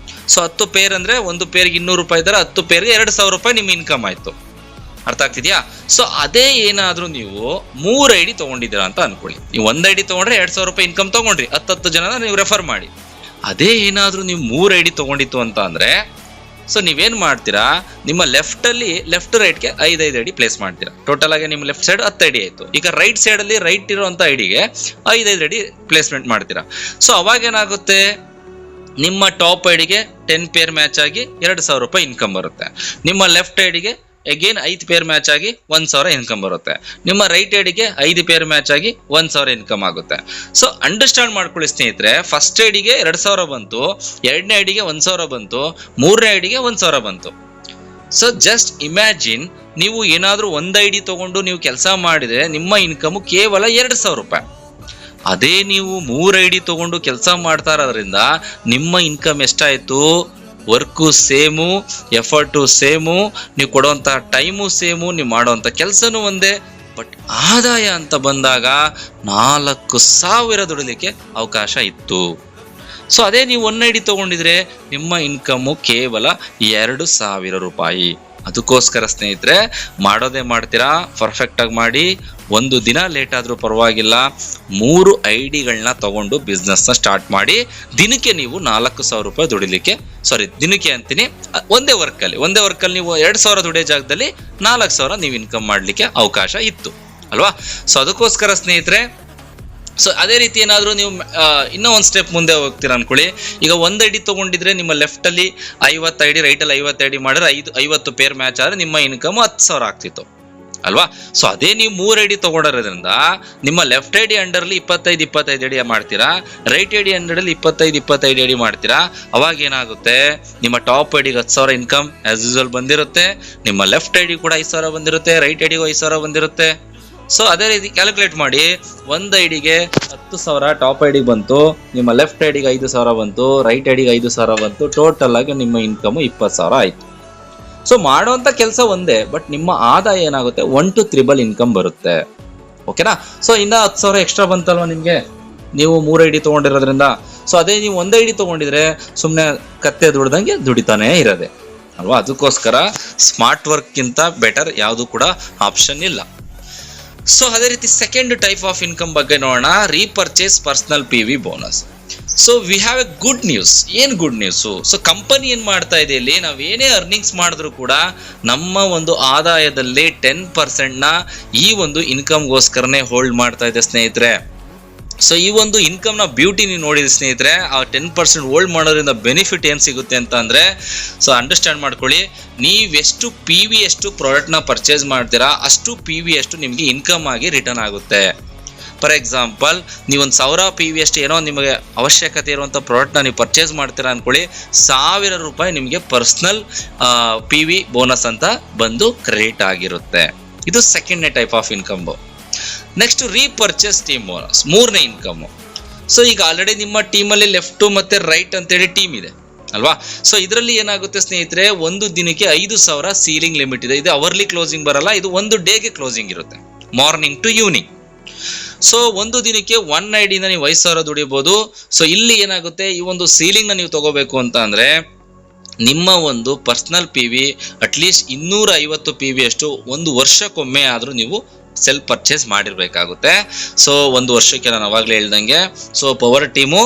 ಸೊ 10 ಪೇರ್ ಅಂದ್ರೆ ಒಂದು ಪೇರ್ಗೆ 200 ರೂಪಾಯಿ ಇದ್ದಾರೆ, 10 ಪೇರ್ಗೆ 2,000 ರೂಪಾಯಿ ನಿಮ್ಮ ಇನ್ಕಮ್ ಆಯ್ತು. ಅರ್ಥ ಆಗ್ತಿದ್ಯಾ. ಸೊ ಅದೇ ಏನಾದ್ರೂ ನೀವು 3 ಐಡಿ ತಗೊಂಡಿದ್ದೀರಾ ಅಂತ ಅನ್ಕೊಳ್ಳಿ, ನೀವು 1 ಐಡಿ ತಗೊಂಡ್ರೆ 2,000 ರೂಪಾಯಿ ಇನ್ಕಮ್ ತಗೊಂಡ್ರಿ, 10 ಜನನ ನೀವು ರೆಫರ್ ಮಾಡಿ. ಅದೇ ಏನಾದ್ರೂ ನೀವು 3 ಐಡಿ ತಗೊಂಡಿತ್ತು ಅಂತ ಅಂದ್ರೆ ಸೊ ನೀವೇನ್ ಮಾಡ್ತೀರಾ, ನಿಮ್ಮ ಲೆಫ್ಟ್ ರೈಟ್ಗೆ 5 ಐಡಿ ಪ್ಲೇಸ್ ಮಾಡ್ತೀರಾ. ಟೋಟಲ್ ಆಗಿ ನಿಮ್ಮ ಲೆಫ್ಟ್ ಸೈಡ್ 10 ಐಡಿ ಆಯ್ತು. ಈಗ ರೈಟ್ ಸೈಡ್ ಅಲ್ಲಿ ರೈಟ್ ಇರುವಂತ ಐಡಿಗೆ 5 ಐಡಿ ಪ್ಲೇಸ್ಮೆಂಟ್ ಮಾಡ್ತೀರಾ. ಸೊ ಅವಾಗ ಏನಾಗುತ್ತೆ, ನಿಮ್ಮ ಟಾಪ್ ಐಡಿಗೆ 10 ಪೇರ್ ಮ್ಯಾಚ್ ಆಗಿ 2,000 ರೂಪಾಯಿ ಇನ್ಕಮ್ ಬರುತ್ತೆ. ನಿಮ್ಮ ಲೆಫ್ಟ್ ಐಡಿಗೆ ಅಗೇನ್ 5 ಪೇರ್ ಮ್ಯಾಚ್ ಆಗಿ 1,000 ಇನ್ಕಮ್ ಬರುತ್ತೆ. ನಿಮ್ಮ ರೈಟ್ ಐಡಿಗೆ 5 ಪೇರ್ ಮ್ಯಾಚ್ ಆಗಿ 1,000 ಇನ್ಕಮ್ ಆಗುತ್ತೆ. ಸೊ ಅಂಡರ್ಸ್ಟ್ಯಾಂಡ್ ಮಾಡ್ಕೊಳ್ಳಿ ಸ್ನೇಹಿತರೆ, ಫಸ್ಟ್ ಐಡಿಗೆ 2,000 ಬಂತು, 2ನೇ ಐಡಿಗೆ 1,000 ಬಂತು, 3ನೇ ಐಡಿಗೆ 1,000 ಬಂತು. ಸೊ ಜಸ್ಟ್ ಇಮ್ಯಾಜಿನ್, ನೀವು ಏನಾದ್ರೂ 1 ಐಡಿ ತಗೊಂಡು ನೀವು ಕೆಲಸ ಮಾಡಿದ್ರೆ ನಿಮ್ಮ ಇನ್ಕಮ್ ಕೇವಲ 2,000 ರೂಪಾಯಿ. ಅದೇ ನೀವು 3 ಐಡಿ ತಗೊಂಡು ಕೆಲಸ ಮಾಡ್ತಾ ಇರೋದ್ರಿಂದ ನಿಮ್ಮ ಇನ್ಕಮ್ ಎಷ್ಟಾಯ್ತು, ವರ್ಕು ಸೇಮು, ಎಫರ್ಟು ಸೇಮು, ನೀವು ಕೊಡುವಂಥ ಟೈಮು ಸೇಮು, ನೀವು ಮಾಡುವಂಥ ಕೆಲಸನೂ ಒಂದೇ. ಬಟ್ ಆದಾಯ ಅಂತ ಬಂದಾಗ 4,000 ದುಡಿಲಿಕ್ಕೆ ಅವಕಾಶ ಇತ್ತು. ಸೊ ಅದೇ ನೀವು 1 ಐಡಿ ತಗೊಂಡಿದ್ರೆ ನಿಮ್ಮ ಇನ್ಕಮ್ಮು ಕೇವಲ 2,000 ರೂಪಾಯಿ. ಅದಕ್ಕೋಸ್ಕರ ಸ್ನೇಹಿತರೆ ಮಾಡೋದೇ ಮಾಡ್ತೀರಾ, ಪರ್ಫೆಕ್ಟಾಗಿ ಮಾಡಿ. ಒಂದು ದಿನ ಲೇಟ್ ಆದರೂ ಪರವಾಗಿಲ್ಲ, 3 ಐಡಿಗಳನ್ನ ತಗೊಂಡು ಬಿಸ್ನೆಸ್ನ ಸ್ಟಾರ್ಟ್ ಮಾಡಿ. ದಿನಕ್ಕೆ ನೀವು 4,000 ರೂಪಾಯಿ ದುಡಿಲಿಕ್ಕೆ, ದಿನಕ್ಕೆ ಅಂತೀನಿ, ಒಂದೇ ವರ್ಕಲ್ಲಿ ನೀವು 2,000 ದುಡಿಯೋ ಜಾಗದಲ್ಲಿ 4,000 ನೀವು ಇನ್ಕಮ್ ಮಾಡಲಿಕ್ಕೆ ಅವಕಾಶ ಇತ್ತು ಅಲ್ವಾ. ಸೊ ಅದಕ್ಕೋಸ್ಕರ ಸ್ನೇಹಿತರೆ, ಸೊ ಅದೇ ರೀತಿ ಏನಾದರೂ ನೀವು ಇನ್ನೂ ಒಂದು ಸ್ಟೆಪ್ ಮುಂದೆ ಹೋಗ್ತೀರಾ ಅನ್ಕೊಳ್ಳಿ. ಈಗ 1 ಐಡಿ ತೊಗೊಂಡಿದ್ರೆ ನಿಮ್ಮ ಲೆಫ್ಟಲ್ಲಿ 50 ಐಡಿ, ರೈಟಲ್ಲಿ 50 ಐಡಿ ಮಾಡಿದ್ರೆ 50 ಪೇರ್ ಮ್ಯಾಚ್ ಆದರೆ ನಿಮ್ಮ ಇನ್ಕಮ್ 10,000 ಆಗ್ತಿತ್ತು ಅಲ್ವಾ. ಸೊ ಅದೇ ನೀವು 3 ಐಡಿ ತೊಗೊಂಡಿರೋದ್ರಿಂದ ನಿಮ್ಮ ಲೆಫ್ಟ್ ಐಡಿ ಅಂಡರ್ಲಿ 25 ಐಡಿ ಮಾಡ್ತೀರಾ, ರೈಟ್ ಐಡಿ ಅಂಡರಲ್ಲಿ 25 ಐಡಿ ಮಾಡ್ತೀರಾ. ಅವಾಗ ಏನಾಗುತ್ತೆ, ನಿಮ್ಮ ಟಾಪ್ ಐಡಿಗೆ 10,000 ಇನ್ಕಮ್ ಆಸ್ ಯೂಸಲ್ ಬಂದಿರುತ್ತೆ, ನಿಮ್ಮ ಲೆಫ್ಟ್ ಐಡಿ ಕೂಡ 5,000 ಬಂದಿರುತ್ತೆ, ರೈಟ್ ಐಡಿಗೂ 5,000 ಬಂದಿರುತ್ತೆ. ಸೊ ಅದೇ ರೀತಿ ಕ್ಯಾಲ್ಕುಲೇಟ್ ಮಾಡಿ, 1 ಐಡಿಗೆ 10,000 ಟಾಪ್ ಐಡಿಗೆ ಬಂತು, ನಿಮ್ಮ ಲೆಫ್ಟ್ ಐಡಿಗೆ 5,000 ಬಂತು, ರೈಟ್ ಐಡಿಗೆ 5,000 ಬಂತು, ಟೋಟಲ್ ಆಗಿ ನಿಮ್ಮ ಇನ್ಕಮ್ 20,000 ಆಯ್ತು. ಸೊ ಮಾಡುವಂತ ಕೆಲಸ ಒಂದೇ, ಬಟ್ ನಿಮ್ಮ ಆದಾಯ ಏನಾಗುತ್ತೆ 1 to 3 ಇನ್ಕಮ್ ಬರುತ್ತೆ. ಓಕೆನಾ. ಸೊ ಇನ್ನ 10,000 ಎಕ್ಸ್ಟ್ರಾ ಬಂತಲ್ವಾ ನಿಮ್ಗೆ, ನೀವು 3 ಐಡಿ ತಗೊಂಡಿರೋದ್ರಿಂದ. ಸೊ ಅದೇ ನೀವು 1 ಐಡಿ ತಗೊಂಡಿದ್ರೆ ಸುಮ್ಮನೆ ಕತ್ತೆ ದುಡ್ದಂಗೆ ದುಡಿತಾನೆ ಇರೋದೆ ಅಲ್ವಾ. ಅದಕ್ಕೋಸ್ಕರ ಸ್ಮಾರ್ಟ್ ವರ್ಕ್ಗಿಂತ ಬೆಟರ್ ಯಾವುದು ಕೂಡ ಆಪ್ಷನ್ ಇಲ್ಲ. ಸೊ ಅದೇ ರೀತಿ ಸೆಕೆಂಡ್ ಟೈಪ್ ಆಫ್ ಇನ್ಕಮ್ ಬಗ್ಗೆ ನೋಡೋಣ, repurchase personal PV bonus. So we have A good news. ಏನು ಗುಡ್ ನ್ಯೂಸು? ಸೊ ಕಂಪನಿ ಏನು ಮಾಡ್ತಾ ಇದೆ, ಇಲ್ಲಿ ನಾವೇನೇ ಅರ್ನಿಂಗ್ಸ್ ಮಾಡಿದ್ರು ಕೂಡ ನಮ್ಮ ಒಂದು ಆದಾಯದಲ್ಲಿ 10%ನ ಈ ಒಂದು ಇನ್ಕಮ್ಗೋಸ್ಕರನೇ ಹೋಲ್ಡ್ ಮಾಡ್ತಾ ಇದೆ ಸ್ನೇಹಿತರೆ. ಸೊ ಈ ಒಂದು ಇನ್ಕಮ್ನ ಬ್ಯೂಟಿ ನೀವು ನೋಡಿದ ಸ್ನೇಹಿತರೆ, ಆ 10% ಹೋಲ್ಡ್ ಮಾಡೋದ್ರಿಂದ ಬೆನಿಫಿಟ್ ಏನು ಸಿಗುತ್ತೆ ಅಂತ ಅಂದರೆ, ಸೊ ಅಂಡರ್ಸ್ಟ್ಯಾಂಡ್ ಮಾಡ್ಕೊಳ್ಳಿ, ನೀವೆಷ್ಟು PV ಎಷ್ಟು ಪ್ರಾಡಕ್ಟ್ನ ಪರ್ಚೇಸ್ ಮಾಡ್ತೀರಾ ಅಷ್ಟು PV ಎಷ್ಟು ನಿಮಗೆ ಇನ್ಕಮ್ ಆಗಿ ರಿಟರ್ನ್ ಆಗುತ್ತೆ. ಫಾರ್ ಎಕ್ಸಾಂಪಲ್, ನೀವೊಂದು 1,000 PV ಅಷ್ಟು ಏನೋ ನಿಮಗೆ ಅವಶ್ಯಕತೆ ಇರುವಂಥ ಪ್ರಾಡಕ್ಟ್ನ ನೀವು ಪರ್ಚೇಸ್ ಮಾಡ್ತೀರಾ ಅಂದ್ಕೊಳ್ಳಿ, 1,000 ರೂಪಾಯಿ ನಿಮಗೆ ಪರ್ಸ್ನಲ್ PV ಬೋನಸ್ ಅಂತ ಬಂದು ಕ್ರೆಡಿಟ್ ಆಗಿರುತ್ತೆ. ಇದು ಸೆಕೆಂಡ್ನೇ type of income. Next repurchase team bonus, 3ನೇ ಇನ್ಕಮ್. ಸೊ ಈಗ ಆಲ್ರೆಡಿ ನಿಮ್ಮ ಟೀಮಲ್ಲಿ ಲೆಫ್ಟ್ ಮತ್ತೆ ರೈಟ್ ಅಂತೇಳಿ ಟೀಮ್ ಇದೆ ಅಲ್ವಾ. ಸೊ ಇದರಲ್ಲಿ ಏನಾಗುತ್ತೆ ಸ್ನೇಹಿತರೆ, ಒಂದು ದಿನಕ್ಕೆ 5,000 ಸೀಲಿಂಗ್ ಲಿಮಿಟ್ ಇದೆ. ಇದು ಅವರ್ಲಿ ಕ್ಲೋಸಿಂಗ್ ಬರಲ್ಲ, ಇದು ಒಂದು ಡೇಗೆ ಕ್ಲೋಸಿಂಗ್ ಇರುತ್ತೆ, ಮಾರ್ನಿಂಗ್ ಟು ಈವ್ನಿಂಗ್. ಸೊ ಒಂದು ದಿನಕ್ಕೆ 1 ಐಡಿನ ನೀವು 5,000 ದುಡಿಬಹುದು. ಸೊ ಇಲ್ಲಿ ಏನಾಗುತ್ತೆ, ಈ ಒಂದು ಸೀಲಿಂಗ್ನ ನೀವು ತಗೋಬೇಕು ಅಂತ ಅಂದರೆ ನಿಮ್ಮ ಒಂದು ಪರ್ಸನಲ್ PV ಅಟ್ಲೀಸ್ಟ್ 250 PV ಅಷ್ಟು ಒಂದು ವರ್ಷಕ್ಕೊಮ್ಮೆ ಆದರೂ ನೀವು ಸೆಲ್ಫ್ ಪರ್ಚೇಸ್ ಮಾಡಿರಬೇಕಾಗುತ್ತೆ. ಸೊ ಒಂದು ವರ್ಷಕ್ಕೆ ನಾನು ಅವಾಗಲೇ ಹೇಳ್ದಂಗೆ, so power team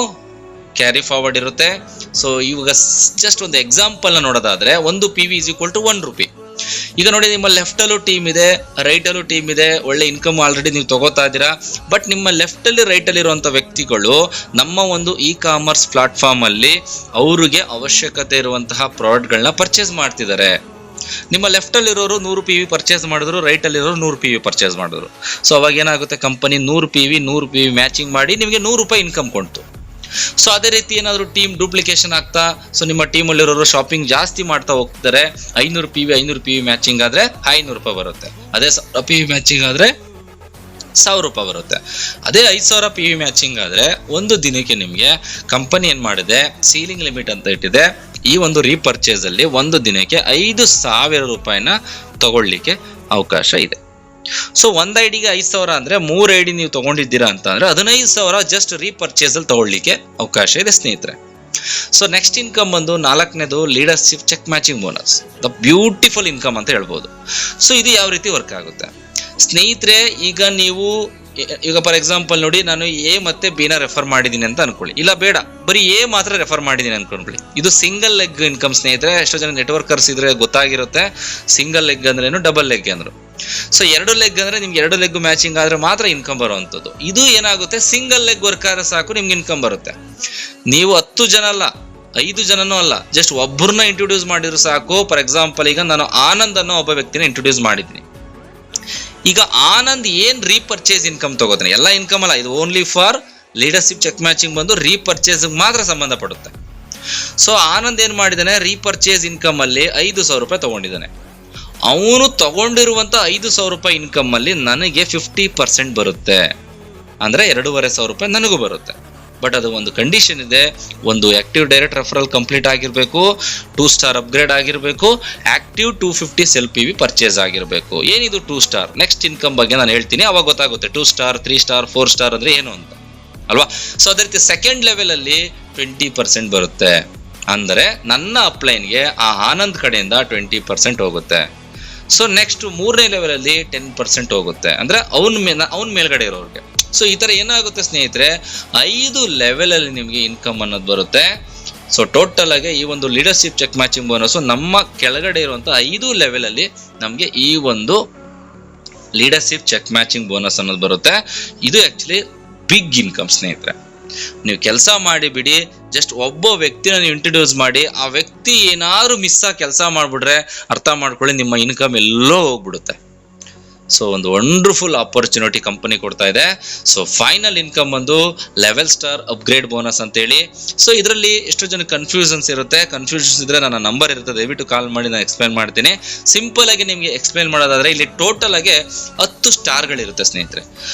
carry forward ಇರುತ್ತೆ. ಸೊ ಇವಾಗ ಜಸ್ಟ್ ಒಂದು ಎಕ್ಸಾಂಪಲ್ನ ನೋಡೋದಾದರೆ, ಒಂದು PV = 1 ರೂಪಿ. ಈಗ ನೋಡಿ, ನಿಮ್ಮ ಲೆಫ್ಟಲ್ಲೂ ಟೀಮ್ ಇದೆ, ರೈಟಲ್ಲೂ ಟೀಮ್ ಇದೆ, ಒಳ್ಳೆ ಇನ್ಕಮ್ ಆಲ್ರೆಡಿ ನೀವು ತಗೋತಾ ಇದ್ದೀರಾ. ಬಟ್ ನಿಮ್ಮ ಲೆಫ್ಟಲ್ಲಿ ರೈಟಲ್ಲಿ ಇರುವಂಥ ವ್ಯಕ್ತಿಗಳು ನಮ್ಮ ಒಂದು ಕಾಮರ್ಸ್ ಪ್ಲಾಟ್ಫಾರ್ಮಲ್ಲಿ ಅವ್ರಿಗೆ ಅವಶ್ಯಕತೆ ಇರುವಂತಹ ಪ್ರಾಡಕ್ಟ್ಗಳನ್ನ ಪರ್ಚೇಸ್ ಮಾಡ್ತಿದ್ದಾರೆ. ನಿಮ್ಮ ಲೆಫ್ಟಲ್ಲಿರೋರು 100 PV ಪರ್ಚೇಸ್ ಮಾಡಿದ್ರು, ರೈಟಲ್ಲಿರೋರು 100 PV ಪರ್ಚೇಸ್ ಮಾಡಿದ್ರು. ಸೊ ಅವಾಗ ಏನಾಗುತ್ತೆ, ಕಂಪನಿ 100 PV ಮ್ಯಾಚಿಂಗ್ ಮಾಡಿ ನಿಮಗೆ 100 ರೂಪಾಯಿ ಇನ್ಕಮ್ ಕೊಡ್ತು. ಸೊ ಅದೇ ರೀತಿ ಏನಾದರೂ ಟೀಮ್ ಡೂಪ್ಲಿಕೇಶನ್ ಆಗ್ತಾ, ಸೊ ನಿಮ್ಮ ಟೀಮಲ್ಲಿರೋರು ಶಾಪಿಂಗ್ ಜಾಸ್ತಿ ಮಾಡ್ತಾ ಹೋಗ್ತಾರೆ, 500 PV ಮ್ಯಾಚಿಂಗ್ ಆದರೆ 500 ರೂಪಾಯಿ ಬರುತ್ತೆ. ಅದೇ 1,000 PV ಮ್ಯಾಚಿಂಗ್ ಆದರೆ 1,000 ರೂಪಾಯಿ ಬರುತ್ತೆ. ಅದೇ 5,000 PV ಮ್ಯಾಚಿಂಗ್ ಆದರೆ ಒಂದು ದಿನಕ್ಕೆ ನಿಮಗೆ ಕಂಪನಿ ಏನು ಮಾಡಿದೆ, ಸೀಲಿಂಗ್ ಲಿಮಿಟ್ ಅಂತ ಇಟ್ಟಿದೆ. ಈ ಒಂದು ರೀಪರ್ಚೇಸಲ್ಲಿ ಒಂದು ದಿನಕ್ಕೆ 5,000 ರೂಪಾಯಿನ ತಗೊಳ್ಳಿಕ್ಕೆ ಅವಕಾಶ ಇದೆ. ಸೊ 1 ಐಡಿಗೆ 5,000 ಅಂದರೆ 3 ಐಡಿ ನೀವು ತಗೊಂಡಿದ್ದೀರಾ ಅಂತ ಅಂದರೆ 15,000 ಜಸ್ಟ್ ರೀಪರ್ಚೇಸಲ್ಲಿ ತಗೊಳ್ಳಿಕ್ಕೆ ಅವಕಾಶ ಇದೆ ಸ್ನೇಹಿತರೆ. ಸೊ ನೆಕ್ಸ್ಟ್ ಇನ್ಕಮ್ ಬಂದು 4ನೇದು leadership check matching bonus, the beautiful income ಅಂತ ಹೇಳ್ಬೋದು. ಸೊ ಇದು ಯಾವ ರೀತಿ ವರ್ಕ್ ಆಗುತ್ತೆ ಸ್ನೇಹಿತರೆ, ಈಗ ಫಾರ್ ಎಕ್ಸಾಂಪಲ್ ನೋಡಿ, ನಾನು A ಮತ್ತೆ B ನ ರೆಫರ್ ಮಾಡಿದ್ದೀನಿ ಅಂತ ಅನ್ಕೊಳ್ಳಿ, ಇಲ್ಲ ಬೇಡ ಬರೀ A ಮಾತ್ರ ರೆಫರ್ ಮಾಡಿದ್ದೀನಿ ಅನ್ಕೊಂಡ್ಕೊಳ್ಳಿ. ಇದು ಸಿಂಗಲ್ ಲೆಗ್ ಇನ್ಕಮ್ ಸ್ನೇಹಿತರೆ. ಎಷ್ಟೋ ಜನ ನೆಟ್ವರ್ಕರ್ಸ್ ಇದ್ರೆ ಗೊತ್ತಾಗಿರುತ್ತೆ ಸಿಂಗಲ್ ಲೆಗ್ ಅಂದ್ರೇನು, ಡಬಲ್ ಲೆಗ್ ಅಂದ್ರು. ಸೊ 2 ಲೆಗ್ ಅಂದ್ರೆ ನಿಮ್ಗೆ 2 ಲೆಗ್ ಮ್ಯಾಚಿಂಗ್ ಆದ್ರೆ ಮಾತ್ರ ಇನ್ಕಮ್ ಬರುವಂಥದ್ದು. ಇದು ಏನಾಗುತ್ತೆ, ಸಿಂಗಲ್ ಲೆಗ್ ವರ್ಕ್ ಆದ್ರೆ ಸಾಕು ನಿಮ್ಗೆ ಇನ್ಕಮ್ ಬರುತ್ತೆ. ನೀವು 10 ಜನ ಅಲ್ಲ, 5 ಜನನೂ ಅಲ್ಲ, ಜಸ್ಟ್ ಒಬ್ಬರನ್ನ ಇಂಟ್ರೊಡ್ಯೂಸ್ ಮಾಡಿದ್ರು ಸಾಕು. ಫಾರ್ ಎಕ್ಸಾಂಪಲ್, ಈಗ ನಾನು ಆನಂದ್ ಅನ್ನೋ ಒಬ್ಬ ವ್ಯಕ್ತಿನ ಇಂಟ್ರೊಡ್ಯೂಸ್ ಮಾಡಿದ್ದೀನಿ. ಈಗ ಆನಂದ್ ಏನ್ ರೀಪರ್ಚೇಸ್ ಇನ್ಕಮ್ ತಗೋತಾನೆ, ಎಲ್ಲ ಇನ್ಕಮ್ ಅಲ್ಲ, ಇದು only for leadership check matching ಬಂದು ರೀಪರ್ಚೇಸ್ ಮಾತ್ರ ಸಂಬಂಧಪಡುತ್ತೆ. ಸೊ ಆನಂದ್ ಏನ್ ಮಾಡಿದಾನೆ, ರೀಪರ್ಚೇಸ್ ಇನ್ಕಮ್ ಅಲ್ಲಿ 5,000 ರೂಪಾಯಿ ತಗೊಂಡಿದ್ದಾನೆ. ಅವನು ತಗೊಂಡಿರುವಂತ 5,000 ರೂಪಾಯಿ ಇನ್ಕಮ್ ಅಲ್ಲಿ ನನಗೆ 50% ಬರುತ್ತೆ, ಅಂದ್ರೆ 2,500 ರೂಪಾಯಿ ನನಗೂ ಬರುತ್ತೆ. ಬಟ್ ಅದು ಒಂದು ಕಂಡೀಷನ್ ಇದೆ, ಒಂದು ಆಕ್ಟಿವ್ ಡೈರೆಕ್ಟ್ ರೆಫರಲ್ ಕಂಪ್ಲೀಟ್ ಆಗಿರಬೇಕು, 2 ಸ್ಟಾರ್ ಅಪ್ಗ್ರೇಡ್ ಆಗಿರಬೇಕು, ಆಕ್ಟಿವ್ 250 ಸೆಲ್ PV ಪರ್ಚೇಸ್ ಆಗಿರಬೇಕು. ಏನಿದು 2 ಸ್ಟಾರ್? ನೆಕ್ಸ್ಟ್ ಇನ್ಕಮ್ ಬಗ್ಗೆ ನಾನು ಹೇಳ್ತೀನಿ, ಅವಾಗ ಗೊತ್ತಾಗುತ್ತೆ 2 ಸ್ಟಾರ್ 3 ಸ್ಟಾರ್ 4 ಸ್ಟಾರ್ ಅಂದ್ರೆ ಏನು ಅಂತ ಅಲ್ವಾ. ಸೊ ಅದೇ ರೀತಿ ಸೆಕೆಂಡ್ ಲೆವೆಲ್ ಅಲ್ಲಿ 20% ಬರುತ್ತೆ. ಅಂದರೆ ನನ್ನ ಅಪ್ಲೈನ್ಗೆ ಆ ಆನಂದ್ ಕಡೆಯಿಂದ 20% ಹೋಗುತ್ತೆ. ಸೊ ನೆಕ್ಸ್ಟ್ 3ನೇ ಲೆವೆಲಲ್ಲಿ 10% ಹೋಗುತ್ತೆ, ಅಂದರೆ ಅವನ ಮೇಲ್ಗಡೆ ಇರೋರಿಗೆ. ಸೊ ಈ ಥರ ಏನಾಗುತ್ತೆ ಸ್ನೇಹಿತರೆ, 5 ಲೆವೆಲಲ್ಲಿ ನಿಮಗೆ ಇನ್ಕಮ್ ಅನ್ನೋದು ಬರುತ್ತೆ. ಸೊ ಟೋಟಲ್ ಆಗಿ ಈ ಒಂದು ಲೀಡರ್ಶಿಪ್ ಚೆಕ್ ಮ್ಯಾಚಿಂಗ್ ಬೋನಸ್ ನಮ್ಮ ಕೆಳಗಡೆ ಇರುವಂಥ 5 ಲೆವೆಲಲ್ಲಿ ನಮಗೆ ಈ ಒಂದು ಲೀಡರ್ಶಿಪ್ ಚೆಕ್ ಮ್ಯಾಚಿಂಗ್ ಬೋನಸ್ ಅನ್ನೋದು ಬರುತ್ತೆ. ಇದು ಆ್ಯಕ್ಚುಲಿ ಬಿಗ್ ಇನ್ಕಮ್ ಸ್ನೇಹಿತರೆ. ನೀವು ಕೆಲಸ ಮಾಡಿ ಬಿಡಿ, ಜಸ್ಟ್ ಒಬ್ಬ ವ್ಯಕ್ತಿನ ನೀವು ಇಂಟ್ರೊಡ್ಯೂಸ್ ಮಾಡಿ, ಆ ವ್ಯಕ್ತಿ ಏನಾದ್ರು ಮಿಸ್ ಆಗಿ ಕೆಲಸ ಮಾಡಿಬಿಟ್ರೆ ಅರ್ಥ ಮಾಡ್ಕೊಳ್ಳಿ, ನಿಮ್ಮ ಇನ್ಕಮ್ ಎಲ್ಲೋ ಹೋಗ್ಬಿಡುತ್ತೆ. ಸೊ ಒಂದು ವಂಡರ್ಫುಲ್ ಆಪರ್ಚುನಿಟಿ ಕಂಪನಿ ಕೊಡ್ತಾ ಇದೆ. ಸೊ ಫೈನಲ್ ಇನ್ಕಮ್ ಒಂದು ಲೆವೆಲ್ ಸ್ಟಾರ್ ಅಪ್ಗ್ರೇಡ್ ಬೋನಸ್ ಅಂತೇಳಿ. ಸೊ ಇದರಲ್ಲಿ ಎಷ್ಟು ಜನ ಕನ್ಫ್ಯೂಷನ್ಸ್ ಇರುತ್ತೆ, ಕನ್ಫ್ಯೂಷನ್ಸ್ ಇದ್ರೆ ನನ್ನ ನಂಬರ್ ಇರುತ್ತೆ, ದಯವಿಟ್ಟು ಕಾಲ್ ಮಾಡಿ ನಾನು ಎಕ್ಸ್ಪ್ಲೈನ್ ಮಾಡ್ತೀನಿ. ಸಿಂಪಲ್ ಆಗಿ ನಿಮಗೆ ಎಕ್ಸ್ಪ್ಲೈನ್ ಮಾಡೋದಾದ್ರೆ ಇಲ್ಲಿ ಟೋಟಲ್ ಆಗಿ 10 ಸ್ಟಾರ್ಗಳಿರುತ್ತೆ ಸ್ನೇಹಿತರೆ.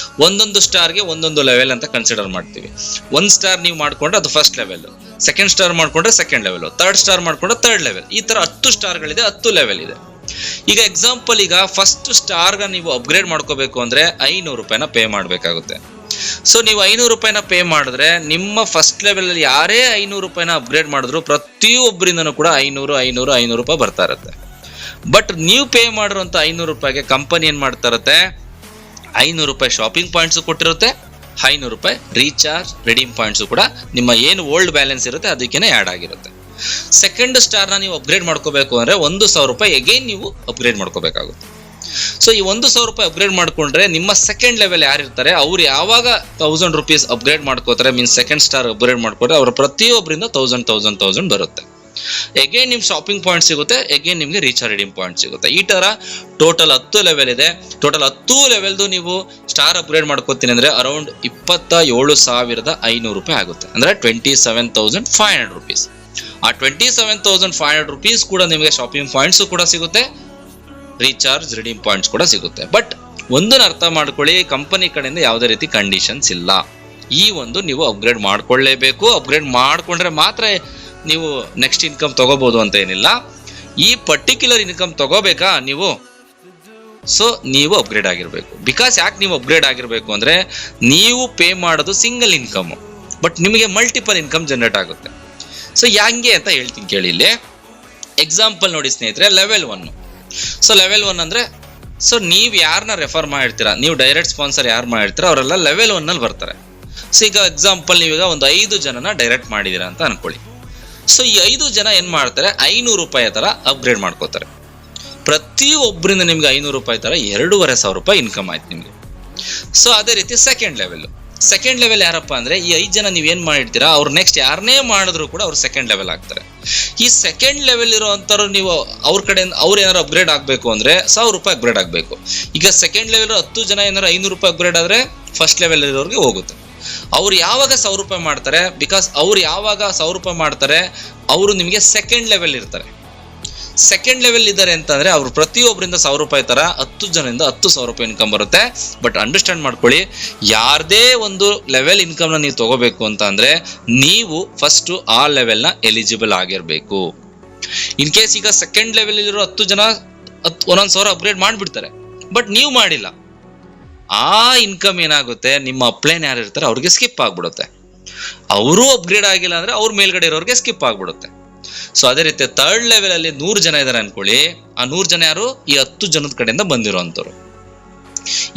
ಒಂದೊಂದು ಸ್ಟಾರ್ಗೆ ಒಂದೊಂದು ಲೆವೆಲ್ ಅಂತ ಕನ್ಸಿಡರ್ ಮಾಡ್ತೀವಿ. 1 ಸ್ಟಾರ್ ನೀವು ಮಾಡ್ಕೊಂಡ್ರೆ ಅದು ಫಸ್ಟ್ ಲೆವೆಲ್, ಸೆಕೆಂಡ್ ಸ್ಟಾರ್ ಮಾಡ್ಕೊಂಡ್ರೆ ಸೆಕೆಂಡ್ ಲೆವೆಲ್, ಥರ್ಡ್ ಸ್ಟಾರ್ ಮಾಡ್ಕೊಂಡ್ರೆ ಥರ್ಡ್ ಲೆವೆಲ್. ಈ ತರ 10 ಸ್ಟಾರ್ಗಳಿದೆ, 10 ಲೆವೆಲ್ ಇದೆ. ಈಗ ಎಕ್ಸಾಂಪಲ್, ಈಗ ಫಸ್ಟ್ ಸ್ಟಾರ್ಗ ನೀವು ಅಪ್ಗ್ರೇಡ್ ಮಾಡ್ಕೋಬೇಕು ಅಂದ್ರೆ 500 ರೂಪಾಯಿನ ಪೇ ಮಾಡಬೇಕಾಗುತ್ತೆ. ಸೊ ನೀವು 500 ರೂಪಾಯಿನ ಪೇ ಮಾಡಿದ್ರೆ ನಿಮ್ಮ ಫಸ್ಟ್ ಲೆವೆಲ್ ಅಲ್ಲಿ ಯಾರೇ 500 ರೂಪಾಯಿನ ಅಪ್ಗ್ರೇಡ್ ಮಾಡಿದ್ರು ಪ್ರತಿಯೊಬ್ಬರಿಂದನೂ ಕೂಡ 500 ರೂಪಾಯಿ ಬರ್ತಾ ಇರುತ್ತೆ. ಬಟ್ ನೀವು ಪೇ ಮಾಡಿರುವಂತ 500 ರೂಪಾಯಿಗೆ ಕಂಪನಿ ಏನ್ ಮಾಡ್ತಾ ಇರುತ್ತೆ, 500 ರೂಪಾಯಿ ಶಾಪಿಂಗ್ ಪಾಯಿಂಟ್ಸ್ ಕೊಟ್ಟಿರುತ್ತೆ, 500 ರೂಪಾಯಿ ರೀಚಾರ್ಜ್ ರಿಡೀಮ್ ಪಾಯಿಂಟ್ಸ್ ಕೂಡ ನಿಮ್ಮ ಏನು ಓಲ್ಡ್ ಬ್ಯಾಲೆನ್ಸ್ ಇರುತ್ತೆ ಅದಕ್ಕೇನೆ ಆ್ಯಡ್ ಆಗಿರುತ್ತೆ. ಸೆಕೆಂಡ್ ಸ್ಟಾರ್ನ ನೀವು ಅಪ್ಗ್ರೇಡ್ ಮಾಡ್ಕೋಬೇಕು ಅಂದ್ರೆ 1,000 ರೂಪಾಯಿ ಅಗೈನ್ ನೀವು ಅಪ್ಗ್ರೇಡ್ ಮಾಡ್ಕೋಬೇಕಾಗುತ್ತೆ. ಸೊ ಈ 1,000 ರೂಪಾಯಿ ಅಪ್ಗ್ರೇಡ್ ಮಾಡ್ಕೊಂಡ್ರೆ ನಿಮ್ಮ ಸೆಕೆಂಡ್ ಲೆವೆಲ್ ಯಾರಿರ್ತಾರೆ ಅವ್ರು ಯಾವಾಗ 1000 ರೂಪೀಸ್ ಅಪ್ಗ್ರೇಡ್ ಮಾಡ್ಕೋತಾರೆ, ಮೀನ್ಸ್ ಸೆಕೆಂಡ್ ಸ್ಟಾರ್ ಅಪ್ಗ್ರೇಡ್ ಮಾಡ್ಕೊಂಡ್ರೆ ಅವ್ರ ಪ್ರತಿಯೊಬ್ಬರಿಂದ 1000 ಬರುತ್ತೆ. ಅಗೇನ್ ನಿಮ್ ಶಾಪಿಂಗ್ ಪಾಯಿಂಟ್ ಸಿಗುತ್ತೆ, ಅಗೇನ್ ನಿಮ್ಗೆ ರೀಚಾರ್ಜ್ ರಿಡೀಮ್ ಪಾಯಿಂಟ್ ಸಿಗುತ್ತೆ. ಈ ತರ ಟೋಟಲ್ 10 ಲೆವೆಲ್ ಇದೆ. ಟೋಟಲ್ 10 ಲೆವೆಲ್ದು ನೀವು ಸ್ಟಾರ್ ಅಪ್ಗ್ರೇಡ್ ಮಾಡ್ಕೋತೀನಿ ಅಂದ್ರೆ ಅರೌಂಡ್ 27,500 ರೂಪಾಯಿ ಆಗುತ್ತೆ, ಅಂದ್ರೆ 27,500 ರೂಪೀಸ್. ಆ 27,500 ರೂಪೀಸ್ ಕೂಡ ನಿಮಗೆ ಶಾಪಿಂಗ್ ಪಾಯಿಂಟ್ಸ್ ಕೂಡ ಸಿಗುತ್ತೆ, ರೀಚಾರ್ಜ್ ರಿಡೀಮ್ ಪಾಯಿಂಟ್ಸ್ ಕೂಡ ಸಿಗುತ್ತೆ. ಬಟ್ ಒಂದನ್ನ ಅರ್ಥ ಮಾಡ್ಕೊಳ್ಳಿ, ಕಂಪನಿ ಕಡೆಯಿಂದ ಯಾವುದೇ ರೀತಿ ಕಂಡೀಷನ್ಸ್ ಇಲ್ಲ. ಈ ಒಂದು ನೀವು ಅಪ್ಗ್ರೇಡ್ ಮಾಡ್ಕೊಳ್ಳೇಬೇಕು. ಅಪ್ಗ್ರೇಡ್ ಮಾಡ್ಕೊಂಡ್ರೆ ಮಾತ್ರ ನೀವು ನೆಕ್ಸ್ಟ್ ಇನ್ಕಮ್ ತಗೋಬಹುದು ಅಂತ ಏನಿಲ್ಲ. ಈ ಪರ್ಟಿಕ್ಯುಲರ್ ಇನ್ಕಮ್ ತಗೋಬೇಕಾ ನೀವು, ಸೊ ನೀವು ಅಪ್ಗ್ರೇಡ್ ಆಗಿರ್ಬೇಕು. ಬಿಕಾಸ್ ಯಾಕೆ ನೀವು ಅಪ್ಗ್ರೇಡ್ ಆಗಿರ್ಬೇಕು ಅಂದ್ರೆ ನೀವು ಪೇ ಮಾಡೋದು ಸಿಂಗಲ್ ಇನ್ಕಮ್, ಬಟ್ ನಿಮಗೆ ಮಲ್ಟಿಪಲ್ ಇನ್ಕಮ್ ಜನರೇಟ್ ಆಗುತ್ತೆ. ಸೊ ಹೆಂಗೆ ಅಂತ ಹೇಳ್ತೀನಿ ಕೇಳಿ. ಇಲ್ಲಿ ಎಕ್ಸಾಂಪಲ್ ನೋಡಿ ಸ್ನೇಹಿತರೆ, ಲೆವೆಲ್ 1. ಸೊ ಲೆವೆಲ್ 1 ಅಂದ್ರೆ, ಸೊ ನೀವು ಯಾರನ್ನ ರೆಫರ್ ಮಾಡಿರ್ತೀರಾ, ನೀವು ಡೈರೆಕ್ಟ್ ಸ್ಪಾನ್ಸರ್ ಯಾರು ಮಾಡಿರ್ತೀರಾ ಅವರೆಲ್ಲ ಲೆವೆಲ್ 1 ಅಲ್ಲಿ ಬರ್ತಾರೆ. ಸೊ ಈಗ ಎಕ್ಸಾಂಪಲ್ ನೀವೀಗ ಒಂದು 5 ಜನನ ಡೈರೆಕ್ಟ್ ಮಾಡಿದೀರಾ ಅಂತ ಅನ್ಕೊಳ್ಳಿ. ಸೊ ಈ 5 ಜನ ಏನ್ ಮಾಡ್ತಾರೆ, 500 ರೂಪಾಯಿ ತರ ಅಪ್ಗ್ರೇಡ್ ಮಾಡ್ಕೋತಾರೆ. ಪ್ರತಿಯೊಬ್ಬರಿಂದ ನಿಮ್ಗೆ 500 ರೂಪಾಯಿ ತರ 2,500 ರೂಪಾಯಿ ಇನ್ಕಮ್ ಆಯ್ತು ನಿಮ್ಗೆ. ಸೊ ಅದೇ ರೀತಿ ಸೆಕೆಂಡ್ ಲೆವೆಲ್ ಯಾರಪ್ಪ ಅಂದ್ರೆ, ಈ 5 ಜನ ನೀವ್ ಏನ್ ಮಾಡಿರ್ತೀರಾ ಅವ್ರು ನೆಕ್ಸ್ಟ್ ಯಾರನ್ನೇ ಮಾಡಿದ್ರು ಕೂಡ ಅವ್ರು ಸೆಕೆಂಡ್ ಲೆವೆಲ್ ಆಗ್ತಾರೆ. ಈ ಸೆಕೆಂಡ್ ಲೆವೆಲ್ ಇರೋಂಥವ್ರು ನೀವು ಅವ್ರ ಕಡೆಯಿಂದ ಅವ್ರು ಏನಾರು ಅಪ್ಗ್ರೇಡ್ ಆಗಬೇಕು ಅಂದ್ರೆ 1,000 ರೂಪಾಯಿ ಅಪ್ಗ್ರೇಡ್ ಆಗಬೇಕು. ಈಗ ಸೆಕೆಂಡ್ ಲೆವೆಲ್ 10 ಜನ ಏನಾರು 500 ರೂಪಾಯಿ ಅಪ್ಗ್ರೇಡ್ ಆದ್ರೆ ಫಸ್ಟ್ ಲೆವೆಲ್ ಇರೋರಿಗೆ ಹೋಗುತ್ತೆ. ಅವ್ರು ಯಾವಾಗ 1,000 ರೂಪಾಯಿ ಮಾಡ್ತಾರೆ, ಬಿಕಾಸ್ ಅವ್ರು ಯಾವಾಗ 1,000 ರೂಪಾಯಿ ಮಾಡ್ತಾರೆ ಅವರು ನಿಮಗೆ ಸೆಕೆಂಡ್ ಲೆವೆಲ್ ಇರ್ತಾರೆ. ಸೆಕೆಂಡ್ ಲೆವೆಲ್ ಇದ್ದಾರೆ ಅಂತಂದ್ರೆ ಅವ್ರು ಪ್ರತಿಯೊಬ್ಬರಿಂದ 1,000 ರೂಪಾಯಿ ತರ 10 ಜನರಿಂದ 10,000 ರೂಪಾಯಿ ಇನ್ಕಮ್ ಬರುತ್ತೆ. ಬಟ್ ಅಂಡರ್ಸ್ಟ್ಯಾಂಡ್ ಮಾಡ್ಕೊಳ್ಳಿ, ಯಾರದೇ ಒಂದು ಲೆವೆಲ್ ಇನ್ಕಮ್ ನ ನೀವು ತಗೋಬೇಕು ಅಂತ ಅಂದ್ರೆ ನೀವು ಫಸ್ಟ್ ಆ ಲೆವೆಲ್ ನ ಎಲಿಜಿಬಲ್ ಆಗಿರ್ಬೇಕು. ಇನ್ ಕೇಸ್ ಈಗ ಸೆಕೆಂಡ್ ಲೆವೆಲ್ ಇರೋ 10 ಜನ 1,000 ಅಪ್ಗ್ರೇಡ್ ಮಾಡ್ಬಿಡ್ತಾರೆ, ಬಟ್ ನೀವು ಮಾಡಿಲ್ಲ, ಆ ಇನ್ಕಮ್ ಏನಾಗುತ್ತೆ, ನಿಮ್ಮ ಅಪ್ಲೈನ್ ಯಾರು ಇರ್ತಾರೆ ಅವ್ರಿಗೆ ಸ್ಕಿಪ್ ಆಗ್ಬಿಡುತ್ತೆ. ಅವರು ಅಪ್ಗ್ರೇಡ್ ಆಗಿಲ್ಲ ಅಂದ್ರೆ ಅವ್ರ ಮೇಲ್ಗಡೆ ಇರೋರಿಗೆ ಸ್ಕಿಪ್ ಆಗ್ಬಿಡುತ್ತೆ. ಸೊ ಅದೇ ರೀತಿ ಥರ್ಡ್ ಲೆವೆಲ್ ಅಲ್ಲಿ 100 ಜನ ಇದಾರೆ ಅನ್ಕೊಳ್ಳಿ. ಆ 100 ಜನ ಯಾರು, ಈ 10 ಜನದ ಕಡೆಯಿಂದ ಬಂದಿರೋಂಥವ್ರು.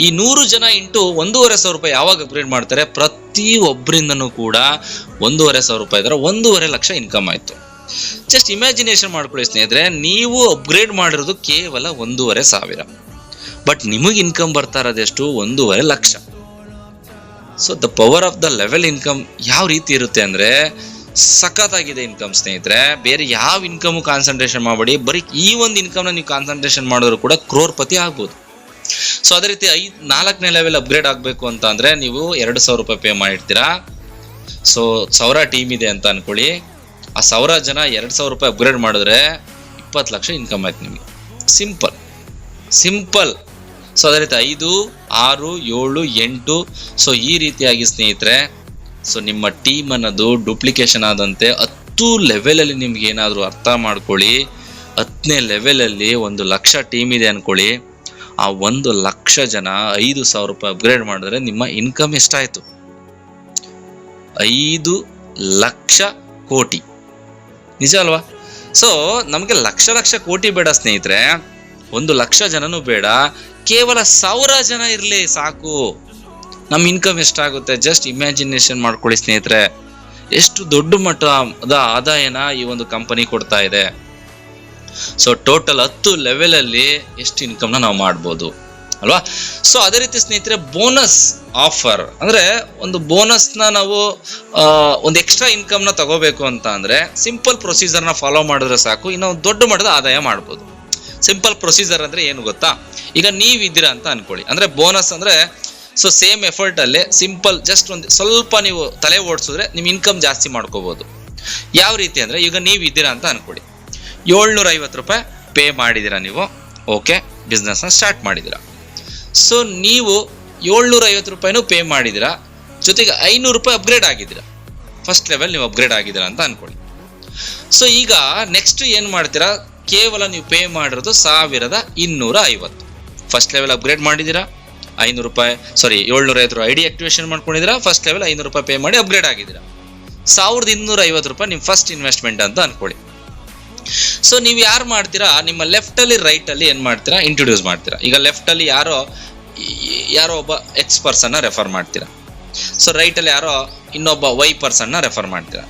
ಈ 100 ಜನ ಇಂಟು 1,500 ರೂಪಾಯಿ ಯಾವಾಗ ಅಪ್ಗ್ರೇಡ್ ಮಾಡ್ತಾರೆ, ಪ್ರತಿಯೊಬ್ಬರಿಂದನೂ ಕೂಡ 1,500 ರೂಪಾಯಿ ಇದ್ರೆ 1,50,000 ಲಕ್ಷ ಇನ್ಕಮ್ ಆಯ್ತು. ಜಸ್ಟ್ ಇಮ್ಯಾಜಿನೇಷನ್ ಮಾಡ್ಕೊಳ್ಳಿ ಸ್ನೇಹಿತರೆ, ನೀವು ಅಪ್ಗ್ರೇಡ್ ಮಾಡಿರೋದು ಕೇವಲ 1,500,000, ಬಟ್ ನಿಮಗೆ ಇನ್ಕಮ್ ಬರ್ತಾ ಇರೋದೆಷ್ಟು, 1,50,000 lakh. So the power of the level income ಯಾವ ರೀತಿ ಇರುತ್ತೆ ಅಂದ್ರೆ ಸಖತ್ತಾಗಿದೆ ಇನ್ಕಮ್ ಸ್ನೇಹಿತರೆ. ಬೇರೆ ಯಾವ ಇನ್ಕಮ್ ಕಾನ್ಸಂಟ್ರೇಷನ್ ಮಾಡಬೇಡಿ, ಬರೀ ಈ ಒಂದು ಇನ್ಕಮ್ ನ ನೀವು ಕಾನ್ಸಂಟ್ರೇಷನ್ ಮಾಡಿದ್ರು ಕೂಡ ಕ್ರೋರ್ಪತಿ ಆಗ್ಬೋದು. ಸೊ ಅದೇ ರೀತಿ 4ನೇ ಲೆವೆಲ್ ಅಪ್ಗ್ರೇಡ್ ಆಗಬೇಕು ಅಂತ ಅಂದ್ರೆ ನೀವು 2,000 ರೂಪಾಯಿ ಪೇ ಮಾಡಿರ್ತೀರಾ. ಸೊ 1,000 ಟೀಮ್ ಇದೆ ಅಂತ ಅನ್ಕೊಳ್ಳಿ. ಆ 1,000 ಜನ 2,000 ರೂಪಾಯಿ ಅಪ್ಗ್ರೇಡ್ ಮಾಡಿದ್ರೆ 20 ಲಕ್ಷ ಇನ್ಕಮ್ ಆಯ್ತು ನಿಮಗೆ. ಸಿಂಪಲ್. ಸೊ ಅದೇ ರೀತಿ 5, 6, 7, 8. ಸೊ ಈ ರೀತಿಯಾಗಿ ಸ್ನೇಹಿತರೆ, ಸೊ ನಿಮ್ಮ ಟೀಮ್ ಅನ್ನೋದು ಡುಪ್ಲಿಕೇಶನ್ ಆದಂತೆ 10 ಲೆವೆಲಲ್ಲಿ ನಿಮ್ಗೆ ಏನಾದರೂ ಅರ್ಥ ಮಾಡ್ಕೊಳ್ಳಿ. 10ನೇ ಲೆವೆಲಲ್ಲಿ 1,00,000 ಟೀಮ್ ಇದೆ ಅನ್ಕೊಳ್ಳಿ. ಆ 1,00,000 ಜನ 5,000 ರೂಪಾಯಿ ಅಪ್ಗ್ರೇಡ್ ಮಾಡಿದ್ರೆ ನಿಮ್ಮ ಇನ್ಕಮ್ ಎಷ್ಟಾಯ್ತು, 5,00,000 ಕೋಟಿ. ನಿಜ ಅಲ್ವಾ? ಸೊ ನಮಗೆ ಲಕ್ಷ ಲಕ್ಷ ಕೋಟಿ ಬೇಡ ಸ್ನೇಹಿತರೆ, 1,00,000 ಜನನೂ ಬೇಡ, ಕೇವಲ 1,000 ಜನ ಇರಲಿ ಸಾಕು. ನಮ್ಮ ಇನ್ಕಮ್ ಎಷ್ಟಾಗುತ್ತೆ ಜಸ್ಟ್ ಇಮ್ಯಾಜಿನೇಷನ್ ಮಾಡ್ಕೊಳ್ಳಿ ಸ್ನೇಹಿತರೆ, ಎಷ್ಟು ದೊಡ್ಡ ಮಟ್ಟದ ಆದಾಯನ ಈ ಒಂದು ಕಂಪನಿ ಕೊಡ್ತಾ ಇದೆ. ಸೊ ಟೋಟಲ್ 10 ಲೆವೆಲಲ್ಲಿ ಎಷ್ಟು ಇನ್ಕಮ್ನ ನಾವು ಮಾಡ್ಬೋದು ಅಲ್ವಾ? ಸೊ ಅದೇ ರೀತಿ ಸ್ನೇಹಿತರೆ, ಬೋನಸ್ ಆಫರ್ ಅಂದ್ರೆ ಒಂದು ಬೋನಸ್ನ ನಾವು ಒಂದು ಎಕ್ಸ್ಟ್ರಾ ಇನ್ಕಮ್ನ ತಗೋಬೇಕು ಅಂತ ಅಂದ್ರೆ ಸಿಂಪಲ್ ಪ್ರೊಸೀಜರ್ನ ಫಾಲೋ ಮಾಡಿದ್ರೆ ಸಾಕು, ಇನ್ನು ದೊಡ್ಡ ಮಟ್ಟದ ಆದಾಯ ಮಾಡ್ಬೋದು. ಸಿಂಪಲ್ ಪ್ರೊಸೀಜರ್ ಅಂದ್ರೆ ಏನು ಗೊತ್ತಾ? ಈಗ ನೀವಿದ್ದೀರಾ ಅಂತ ಅನ್ಕೊಳ್ಳಿ, ಅಂದ್ರೆ ಬೋನಸ್ ಅಂದ್ರೆ ಸೊ ಸೇಮ್ ಎಫರ್ಟ್ ಅಲ್ಲಿ ಸಿಂಪಲ್ ಜಸ್ಟ್ ಒಂದು ಸ್ವಲ್ಪ ನೀವು ತಲೆ ಓಡಿಸಿದ್ರೆ ನಿಮ್ ಇನ್ಕಮ್ ಜಾಸ್ತಿ ಮಾಡ್ಕೋಬಹುದು. ಯಾವ ರೀತಿ ಅಂದ್ರೆ, ಈಗ ನೀವಿದ್ದೀರಾ ಅಂತ ಅನ್ಕೊಳ್ಳಿ, 750 ರೂಪಾಯಿ ಪೇ ಮಾಡಿದ್ದೀರಾ ನೀವು, ಓಕೆ, ಬಿಸ್ನೆಸ್ನ ಸ್ಟಾರ್ಟ್ ಮಾಡಿದ್ದೀರಾ. ಸೊ ನೀವು 750 ರೂಪಾಯಿನೂ ಪೇ ಮಾಡಿದ್ದೀರಾ, ಜೊತೆಗೆ 500 ರೂಪಾಯಿ ಅಪ್ಗ್ರೇಡ್ ಆಗಿದ್ದೀರಾ, ಫಸ್ಟ್ ಲೆವೆಲ್ ನೀವು ಅಪ್ಗ್ರೇಡ್ ಆಗಿದ್ದೀರಾ ಅಂತ ಅನ್ಕೊಳ್ಳಿ. ಸೊ ಈಗ ನೆಕ್ಸ್ಟ್ ಏನ್ ಮಾಡ್ತೀರಾ, ಕೇವಲ ನೀವು ಪೇ ಮಾಡಿರೋದು 1250. ಫಸ್ಟ್ ಲೆವೆಲ್ ಅಪ್ಗ್ರೇಡ್ ಮಾಡಿದ್ದೀರಾ, 500 ರೂಪಾಯಿ 750 ಐಡಿ ಆಕ್ಟಿವೇಶನ್ ಮಾಡ್ಕೊಂಡಿದ್ದೀರಾ, ಫಸ್ಟ್ ಲೆವೆಲ್ 500 ರೂಪಾಯಿ ಪೇ ಮಾಡಿ ಅಪ್ಗ್ರೇಡ್ ಆಗಿದ್ದೀರಾ. 1250 ರೂಪಾಯಿ ನಿಮ್ಮ ಫಸ್ಟ್ ಇನ್ವೆಸ್ಟ್ಮೆಂಟ್ ಅಂತ ಅನ್ಕೊಳ್ಳಿ. ಸೊ ನೀವು ಯಾರು ಮಾಡ್ತೀರಾ, ನಿಮ್ಮ ಲೆಫ್ಟ್ ಅಲ್ಲಿ ರೈಟ್ ಅಲ್ಲಿ ಏನ್ ಮಾಡ್ತೀರಾ, ಇಂಟ್ರೊಡ್ಯೂಸ್ ಮಾಡ್ತೀರಾ. ಈಗ ಲೆಫ್ಟ್ ಅಲ್ಲಿ ಯಾರೋ ಒಬ್ಬ ಎಕ್ಸ್ ಪರ್ಸನ್ ರೆಫರ್ ಮಾಡ್ತೀರಾ, ಸೊ ರೈಟ್ ಅಲ್ಲಿ ಯಾರೋ ಇನ್ನೊಬ್ಬ ವೈ ಪರ್ಸನ್ ರೆಫರ್ ಮಾಡ್ತೀರಾ.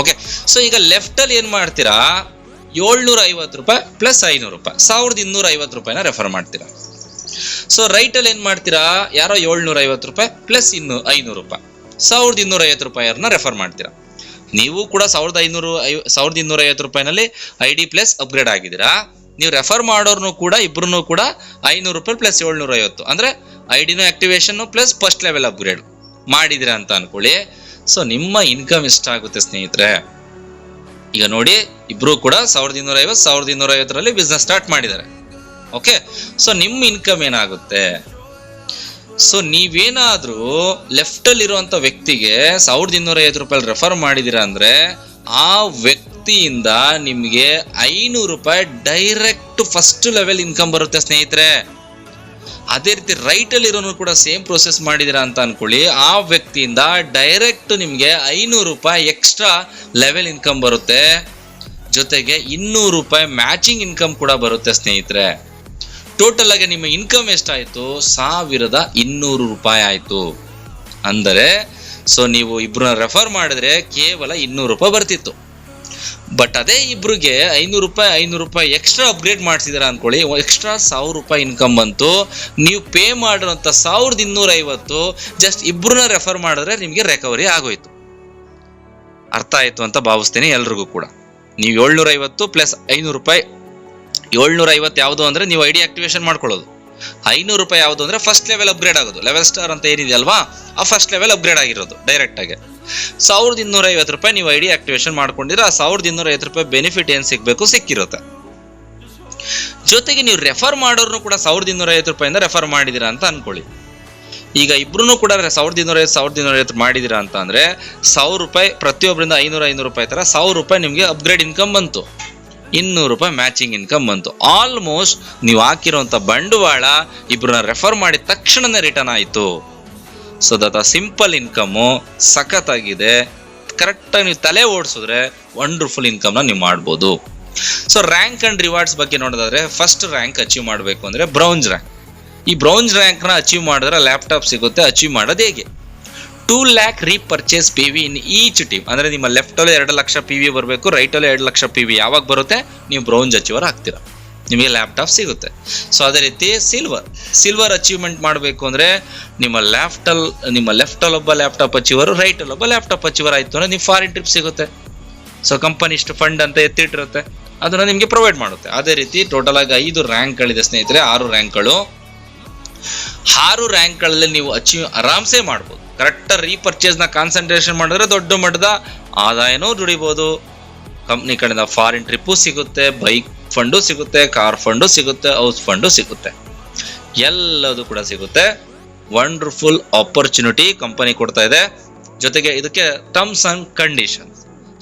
ಓಕೆ, ಸೊ ಈಗ ಲೆಫ್ಟ್ ಅಲ್ಲಿ ಏನ್ ಮಾಡ್ತೀರಾ, 750 ರೂಪಾಯಿ ಪ್ಲಸ್ 500 ರೂಪಾಯಿ 1250 ರೂಪಾಯಿನ ರೆಫರ್ ಮಾಡ್ತೀರಾ. ಸೊ ರೈಟ್ ಅಲ್ಲಿ ಏನ್ ಮಾಡ್ತೀರಾ, ಯಾರೋ 750 ರೂಪಾಯಿ ಪ್ಲಸ್ 500 ರೂಪಾಯಿ 1250 ರೂಪಾಯಿಯನ್ನ ರೆಫರ್ ಮಾಡ್ತೀರಾ. ನೀವು ಕೂಡ 1250 ರೂಪಾಯಿನಲ್ಲಿ ಐಡಿ ಪ್ಲಸ್ ಅಪ್ಗ್ರೇಡ್ ಆಗಿದ್ದೀರಾ. ನೀವು ರೆಫರ್ ಮಾಡೋರ್ನು ಕೂಡ ಇಬ್ರು ಕೂಡ 500 ರೂಪಾಯಿ ಪ್ಲಸ್ 750 ಅಂದ್ರೆ ಐಡಿನೂ activation plus first level upgrade ಮಾಡಿದಿರಾ ಅಂತ ಅನ್ಕೊಳ್ಳಿ. ಸೊ ನಿಮ್ಮ ಇನ್ಕಮ್ ಎಷ್ಟಾಗುತ್ತೆ ಸ್ನೇಹಿತರೆ? ಈಗ ನೋಡಿ, ಇಬ್ರು ಕೂಡ 1250 ಬಿಸ್ನೆಸ್ ಸ್ಟಾರ್ಟ್ ಮಾಡಿದ್ದಾರೆ. ಓಕೆ, ಸೊ ನಿಮ್ಮ ಇನ್ಕಮ್ ಏನಾಗುತ್ತೆ? ಸೊ ನೀವೇನಾದ್ರೂ ಲೆಫ್ಟ್ ಅಲ್ಲಿ ಇರುವಂತ ವ್ಯಕ್ತಿಗೆ 1250 ರೂಪಾಯಿ ರೆಫರ್ ಮಾಡಿದೀರಾ ಅಂದ್ರೆ ಆ ವ್ಯಕ್ತಿಯಿಂದ ನಿಮ್ಗೆ 500 ರೂಪಾಯಿ ಡೈರೆಕ್ಟ್ ಫಸ್ಟ್ ಲೆವೆಲ್ ಇನ್ಕಮ್ ಬರುತ್ತೆ ಸ್ನೇಹಿತರೆ. ಅದೇ ರೀತಿ ರೈಟ್ ಅಲ್ಲಿ ಇರೋನು ಕೂಡ ಸೇಮ್ ಪ್ರೊಸೆಸ್ ಮಾಡಿದೀರಾ ಅಂತ ಅನ್ಕೊಳ್ಳಿ, ಆ ವ್ಯಕ್ತಿಯಿಂದ ಡೈರೆಕ್ಟ್ ನಿಮ್ಗೆ 500 ರೂಪಾಯಿ ಎಕ್ಸ್ಟ್ರಾ ಲೆವೆಲ್ ಇನ್ಕಮ್ ಬರುತ್ತೆ, ಜೊತೆಗೆ 200 ರೂಪಾಯಿ ಮ್ಯಾಚಿಂಗ್ ಇನ್ಕಮ್ ಕೂಡ ಬರುತ್ತೆ ಸ್ನೇಹಿತರೆ. ಟೋಟಲ್ ಆಗಿ ನಿಮ್ಮ ಇನ್ಕಮ್ ಎಷ್ಟಾಯ್ತು, 1200 ರೂಪಾಯಿ ಆಯ್ತು. ಅಂದರೆ ಸೊ ನೀವು ಇಬ್ರನ್ನ ರೆಫರ್ ಮಾಡಿದ್ರೆ ಕೇವಲ 200 ರೂಪಾಯಿ ಬರ್ತಿತ್ತು. ಬಟ್ ಅದೇ ಇಬ್ರಿಗೆ 500 ರೂಪಾಯಿ ಎಕ್ಸ್ಟ್ರಾ ಅಪ್ಗ್ರೇಡ್ ಮಾಡಿಸಿದಾರ ಅನ್ಕೊಳ್ಳಿ, ಎಕ್ಸ್ಟ್ರಾ 1000 ರೂಪಾಯಿ ಇನ್ಕಮ್ ಬಂತು. ನೀವು ಪೇ ಮಾಡಿರೋಂಥ 1250 ಜಸ್ಟ್ ಇಬ್ರನ್ನ ರೆಫರ್ ಮಾಡಿದ್ರೆ ನಿಮಗೆ ರಿಕವರಿ ಆಗೋಯ್ತು. ಅರ್ಥ ಆಯ್ತು ಅಂತ ಭಾವಿಸ್ತೀನಿ ಎಲ್ರಿಗೂ ಕೂಡ. ನೀವು 750 ಪ್ಲಸ್ 500 ರೂಪಾಯಿ, 750 ಯಾವುದು ಅಂದ್ರೆ ನೀವು ಐಡಿ ಆಕ್ಟಿವೇಶನ್ ಮಾಡ್ಕೊಳ್ಳೋದು, 500 ರೂಪಾಯಿ ಯಾವುದು ಅಂದ್ರೆ ಫಸ್ಟ್ ಲೆವೆಲ್ ಅಪ್ಗ್ರೇಡ್ ಆಗೋದು, ಲೆವೆಲ್ ಸ್ಟಾರ್ ಅಂತ ಏನಿದೆಯಲ್ವಾ ಆ ಫಸ್ಟ್ ಲೆವೆಲ್ ಅಪ್ಗ್ರೇಡ್ ಆಗಿರೋದು ಡೈರೆಕ್ಟ್ ಆಗಿ. 1250 ರೂಪಾಯಿ ನೀವು ಐಡಿ ಆಕ್ಟಿವೇಶನ್ ಮಾಡ್ಕೊಂಡಿದ್ರೆ ಆ 1250 ರೂಪಾಯಿ ಬೆನಿಫಿಟ್ ಏನ್ ಸಿಗ್ಬೇಕು ಸಿಕ್ಕಿರುತ್ತೆ. ಜೊತೆಗೆ ನೀವು ರೆಫರ್ ಮಾಡೋರ್ನು ಕೂಡ 1250 ರೂಪಾಯಿಂದ ರೆಫರ್ ಮಾಡಿದಿರಾ ಅಂತ ಅನ್ಕೊಳ್ಳಿ. ಈಗ ಇಬ್ರು ಕೂಡ 1250 ಮಾಡಿದಿರಾ ಅಂತ ಅಂದ್ರೆ 1000 ರೂಪಾಯಿ ಪ್ರತಿಯೊಬ್ಬರಿಂದ 500 ರೂಪಾಯಿ ತರ 1000 ರೂಪಾಯಿ ನಿಮ್ಗೆ ಅಪ್ಗ್ರೇಡ್ ಇನ್ಕಮ್ ಬಂತು, 200 ರೂಪಾಯಿ ಮ್ಯಾಚಿಂಗ್ ಇನ್ಕಮ್ ಬಂತು. ಆಲ್ಮೋಸ್ಟ್ ನೀವು ಹಾಕಿರುವಂತ ಬಂಡವಾಳ ಇಬ್ರನ್ನ ರೆಫರ್ ಮಾಡಿದ ತಕ್ಷಣನೇ ರಿಟರ್ನ್ ಆಯ್ತು. ಸೊ ದಟ್ ಸಿಂಪಲ್ ಇನ್ಕಮ್ ಸಖತ್ತಾಗಿದೆ. ಕರೆಕ್ಟಾಗಿ ನೀವು ತಲೆ ಓಡಿಸಿದ್ರೆ ವಂಡರ್ಫುಲ್ ಇನ್ಕಮ್ನ ನೀವು ಮಾಡ್ಬೋದು. ಸೊ ರ್ಯಾಂಕ್ ಅಂಡ್ ರಿವಾರ್ಡ್ಸ್ ಬಗ್ಗೆ ನೋಡೋದಾದ್ರೆ, ಫಸ್ಟ್ ರ್ಯಾಂಕ್ ಅಚೀವ್ ಮಾಡಬೇಕು ಅಂದ್ರೆ ಬ್ರೌನ್ಸ್ ರ್ಯಾಂಕ್. ಈ ಬ್ರೌನ್ಸ್ ರ್ಯಾಂಕ್ನ ಅಚೀವ್ ಮಾಡಿದ್ರೆ ಲ್ಯಾಪ್ಟಾಪ್ ಸಿಗುತ್ತೆ. ಅಚೀವ್ ಮಾಡೋದು ಹೇಗೆ? 2 lakh repurchase PV in each team. ಅಂದ್ರೆ ನಿಮ್ಮ ಲೆಫ್ಟ್ ಅಲ್ಲಿ 2 ಲಕ್ಷ PV ಬರಬೇಕು, ರೈಟ್ ಅಲ್ಲಿ 2 ಲಕ್ಷ PV ಯಾವಾಗ ಬರುತ್ತೆ ನೀವು ಬ್ರೌನ್ಸ್ ಅಚೀವರ್ ಆಗ್ತೀರಾ, ನಿಮಗೆ ಲ್ಯಾಪ್ಟಾಪ್ ಸಿಗುತ್ತೆ. ಸೊ ಅದೇ ರೀತಿ ಸಿಲ್ವರ್ ಅಚೀವ್ಮೆಂಟ್ ಮಾಡಬೇಕು ಅಂದ್ರೆ ನಿಮ್ಮ ಲೆಫ್ಟ್ ಅಲ್ಲಿ ಒಬ್ಬ ಲ್ಯಾಪ್ಟಾಪ್ ಅಚೀವರ್, ರೈಟ್ ಅಲ್ಲಿ ಒಬ್ಬ ಲ್ಯಾಪ್ಟಾಪ್ ಅಚೀವರ್ ಆಯ್ತು ಅಂದ್ರೆ ನೀವು ಫಾರಿನ್ ಟ್ರಿಪ್ ಸಿಗುತ್ತೆ. ಸೊ ಕಂಪನಿ ಇಷ್ಟು ಫಂಡ್ ಅಂತ ಎತ್ತಿಟ್ಟಿರುತ್ತೆ, ಅದನ್ನ ನಿಮ್ಗೆ ಪ್ರೊವೈಡ್ ಮಾಡುತ್ತೆ. ಅದೇ ರೀತಿ ಟೋಟಲ್ ಆಗಿ 5 ರ್ಯಾಂಕ್ಗಳಿದೆ ಸ್ನೇಹಿತರೆ, 6 ರ್ಯಾಂಕ್ಗಳು. 6 ರ್ಯಾಂಕ್ಗಳಲ್ಲಿ ನೀವು ಅಚೀವ್ ಆರಾಮ್ಸೆ ಮಾಡ್ಬೋದು. ಕರೆಕ್ಟ್ ರೀಪರ್ಚೇಸ್ ನ ಕಾನ್ಸಂಟ್ರೇಷನ್ ಮಾಡಿದ್ರೆ ದೊಡ್ಡ ಮಟ್ಟದ ಆದಾಯನೂ ದುಡಿಬಹುದು. ಕಂಪ್ನಿ ಕಡೆಯಿಂದ ಫಾರಿನ್ ಟ್ರಿಪ್ಪು ಸಿಗುತ್ತೆ, ಬೈಕ್ ಫಂಡು ಸಿಗುತ್ತೆ, ಕಾರ್ ಫಂಡು ಸಿಗುತ್ತೆ, ಹೌಸ್ ಫಂಡು ಸಿಗುತ್ತೆ, ಎಲ್ಲದು ಕೂಡ ಸಿಗುತ್ತೆ. ವಂಡರ್ಫುಲ್ ಆಪರ್ಚುನಿಟಿ ಕಂಪನಿ ಕೊಡ್ತಾ ಇದೆ. ಜೊತೆಗೆ ಇದಕ್ಕೆ ಟರ್ಮ್ಸ್ ಅಂಡ್ ಕಂಡೀಷನ್ಸ್,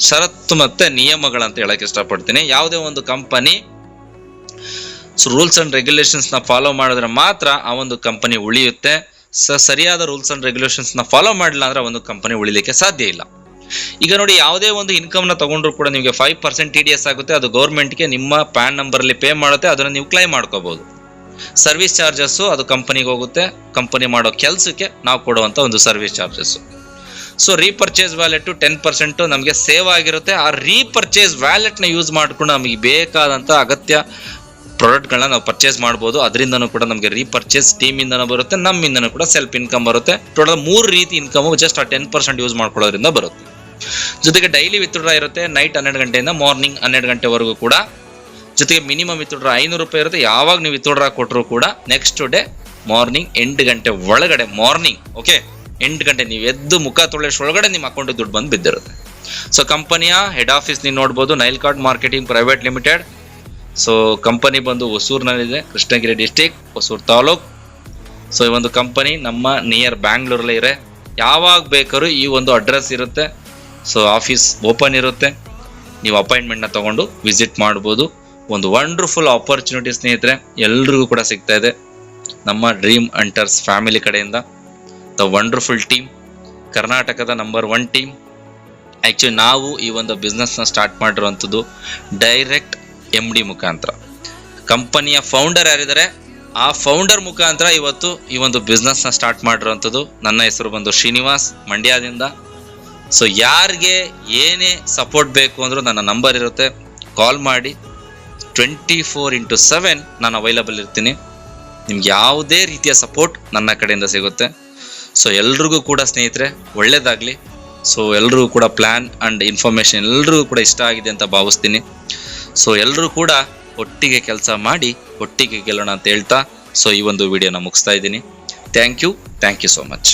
ಷರತ್ತು ಮತ್ತೆ ನಿಯಮಗಳಂತ ಹೇಳಕ್ ಇಷ್ಟಪಡ್ತೀನಿ. ಯಾವುದೇ ಒಂದು ಕಂಪನಿ ರೂಲ್ಸ್ ಅಂಡ್ ರೆಗ್ಯುಲೇಷನ್ಸ್ ನ ಫಾಲೋ ಮಾಡಿದ್ರೆ ಮಾತ್ರ ಆ ಒಂದು ಕಂಪನಿ ಉಳಿಯುತ್ತೆ. ಸರಿಯಾದ ರೂಲ್ಸ್ ಅಂಡ್ ರೆಗ್ಯುಲೇಷನ್ಸ್ ನ ಫಾಲೋ ಮಾಡಿಲ್ಲ ಅಂದ್ರೆ ಒಂದು ಕಂಪನಿ ಉಳಿಲಿಕ್ಕೆ ಸಾಧ್ಯ ಇಲ್ಲ. ಈಗ ನೋಡಿ, ಯಾವುದೇ ಒಂದು ಇನ್ಕಮ್ನ ತಗೊಂಡ್ರು ಕೂಡ ನಿಮಗೆ 5% TDS ಆಗುತ್ತೆ. ಅದು ಗೌರ್ಮೆಂಟ್ಗೆ ನಿಮ್ಮ ಪ್ಯಾನ್ ನಂಬರಲ್ಲಿ ಪೇ ಮಾಡುತ್ತೆ, ಅದನ್ನು ನೀವು ಕ್ಲೈಮ್ ಮಾಡ್ಕೋಬಹುದು. ಸರ್ವಿಸ್ ಚಾರ್ಜಸ್ಸು ಅದು ಕಂಪನಿಗೆ ಹೋಗುತ್ತೆ, ಕಂಪನಿ ಮಾಡೋ ಕೆಲಸಕ್ಕೆ ನಾವು ಕೊಡುವಂಥ ಒಂದು service charges. So repurchase wallet 10% ನಮಗೆ ಸೇವ್ ಆಗಿರುತ್ತೆ. ಆ ರೀಪರ್ಚೇಸ್ ವ್ಯಾಲೆಟ್ನ ಯೂಸ್ ಮಾಡಿಕೊಂಡು ನಮಗೆ ಬೇಕಾದಂಥ ಅಗತ್ಯ ಪ್ರಾಡಕ್ಟ್ಗಳನ್ನ ನಾವು ಪರ್ಚೇಸ್ ಮಾಡ್ಬೋದು. ಅದರಿಂದನೂ ಕೂಡ ನಮಗೆ ರೀಪರ್ಚೇಸ್ ಟೀಮಿಂದನೂ ಬರುತ್ತೆ, ನಮ್ಮಿಂದನೂ ಕೂಡ ಸೆಲ್ಫ್ ಇನ್ಕಮ್ ಬರುತ್ತೆ. ಟೋಟಲ್ 3 ರೀತಿ ಇನ್ಕಮು ಜಸ್ಟ್ ಆ 10% ಯೂಸ್ ಮಾಡ್ಕೊಳ್ಳೋದ್ರಿಂದ ಬರುತ್ತೆ. ಜೊತೆಗೆ ಡೈಲಿ ವಿತ್ಡ್ರಾ ಇರುತ್ತೆ, ನೈಟ್ 12 ಗಂಟೆಯಿಂದ ಮಾರ್ನಿಂಗ್ 12 ಗಂಟೆವರೆಗೂ ಕೂಡ. ಜೊತೆಗೆ ಮಿನಿಮಮ್ ವಿತ್ಡ್ರಾ 500 ರೂಪಾಯಿ ಇರುತ್ತೆ. ಯಾವಾಗ ನೀವು ವಿತ್ಡ್ರಾ ಕೊಟ್ಟರು ಕೂಡ ನೆಕ್ಸ್ಟ್ ಡೇ ಮಾರ್ನಿಂಗ್ 8 ಗಂಟೆ ಒಳಗಡೆ, ಮಾರ್ನಿಂಗ್ 8 ಗಂಟೆ ನೀವು ಎದ್ದು ಮುಖ ತೊಳೆಯೋಷ್ರೊಳಗಡೆ ನಿಮ್ಮ ಅಕೌಂಟಿಗೆ ದುಡ್ಡು ಬಂದು ಬಿದ್ದಿರುತ್ತೆ. ಸೊ ಕಂಪನಿಯ ಹೆಡ್ ಆಫೀಸ್ ನೀವು ನೋಡ್ಬೋದು, ನೈಲ್ಕಾರ್ಡ್ marketing private limited. So company ಬಂದು ಹೊಸೂರಿನಲ್ಲಿದೆ, ಕೃಷ್ಣಗಿರಿ ಡಿಸ್ಟಿಕ್, ಹೊಸೂರು ತಾಲೂಕ್. ಸೊ ಈ ಒಂದು ಕಂಪನಿ ನಮ್ಮ ನಿಯರ್ ಬ್ಯಾಂಗ್ಳೂರಲ್ಲೇ ಇದೆ. ಯಾವಾಗ ಬೇಕಾದ್ರೂ ಈ ಒಂದು ಅಡ್ರೆಸ್ ಇರುತ್ತೆ. ಸೊ ಆಫೀಸ್ ಓಪನ್ ಇರುತ್ತೆ, ನೀವು ಅಪಾಯಿಂಟ್ಮೆಂಟ್ನ ತೊಗೊಂಡು ವಿಸಿಟ್ ಮಾಡ್ಬೋದು. ಒಂದು ವಂಡರ್ಫುಲ್ ಆಪರ್ಚುನಿಟಿ ಸ್ನೇಹಿತರೆ ಎಲ್ರಿಗೂ ಕೂಡ ಸಿಗ್ತಾ ಇದೆ ನಮ್ಮ ಡ್ರೀಮ್ ಹಂಟರ್ಸ್ ಫ್ಯಾಮಿಲಿ ಕಡೆಯಿಂದ. ದ ವಂಡರ್ಫುಲ್ ಟೀಮ್, ಕರ್ನಾಟಕದ ನಂಬರ್ 1 ಟೀಮ್. ಆ್ಯಕ್ಚುಲಿ ನಾವು ಈ ಒಂದು ಬಿಸ್ನೆಸ್ನ ಸ್ಟಾರ್ಟ್ ಮಾಡಿರುವಂಥದ್ದು ಡೈರೆಕ್ಟ್ MD ಮುಖಾಂತರ. ಕಂಪನಿಯ ಫೌಂಡರ್ ಯಾರಿದ್ದಾರೆ, ಆ ಫೌಂಡರ್ ಮುಖಾಂತರ ಇವತ್ತು ಈ ಒಂದು ಬಿಸ್ನೆಸ್ನ ಸ್ಟಾರ್ಟ್ ಮಾಡಿರುವಂಥದ್ದು. ನನ್ನ ಹೆಸರು ಬಂದು ಶ್ರೀನಿವಾಸ್, ಮಂಡ್ಯದಿಂದ. ಸೊ ಯಾರಿಗೆ ಏನೇ ಸಪೋರ್ಟ್ ಬೇಕು ಅಂದರೂ ನನ್ನ ನಂಬರ್ ಇರುತ್ತೆ, ಕಾಲ್ ಮಾಡಿ. 24/7 ನಾನು ಅವೈಲಬಲ್ ಇರ್ತೀನಿ. ನಿಮ್ಗೆ ಯಾವುದೇ ರೀತಿಯ ಸಪೋರ್ಟ್ ನನ್ನ ಕಡೆಯಿಂದ ಸಿಗುತ್ತೆ. ಸೊ ಎಲ್ರಿಗೂ ಕೂಡ ಸ್ನೇಹಿತರೆ ಒಳ್ಳೇದಾಗಲಿ. ಸೊ ಎಲ್ರಿಗೂ ಕೂಡ ಪ್ಲ್ಯಾನ್ ಆ್ಯಂಡ್ ಇನ್ಫಾರ್ಮೇಷನ್ ಎಲ್ರಿಗೂ ಕೂಡ ಇಷ್ಟ ಆಗಿದೆ ಅಂತ ಭಾವಿಸ್ತೀನಿ. ಸೊ ಎಲ್ಲರೂ ಕೂಡ ಒಟ್ಟಿಗೆ ಕೆಲಸ ಮಾಡಿ ಒಟ್ಟಿಗೆ ಗೆಲ್ಲೋಣ ಅಂತ ಹೇಳ್ತಾ ಸೊ ಈ ಒಂದು ವಿಡಿಯೋನ ಮುಗಿಸ್ತಾ ಇದ್ದೀನಿ. Thank you so much.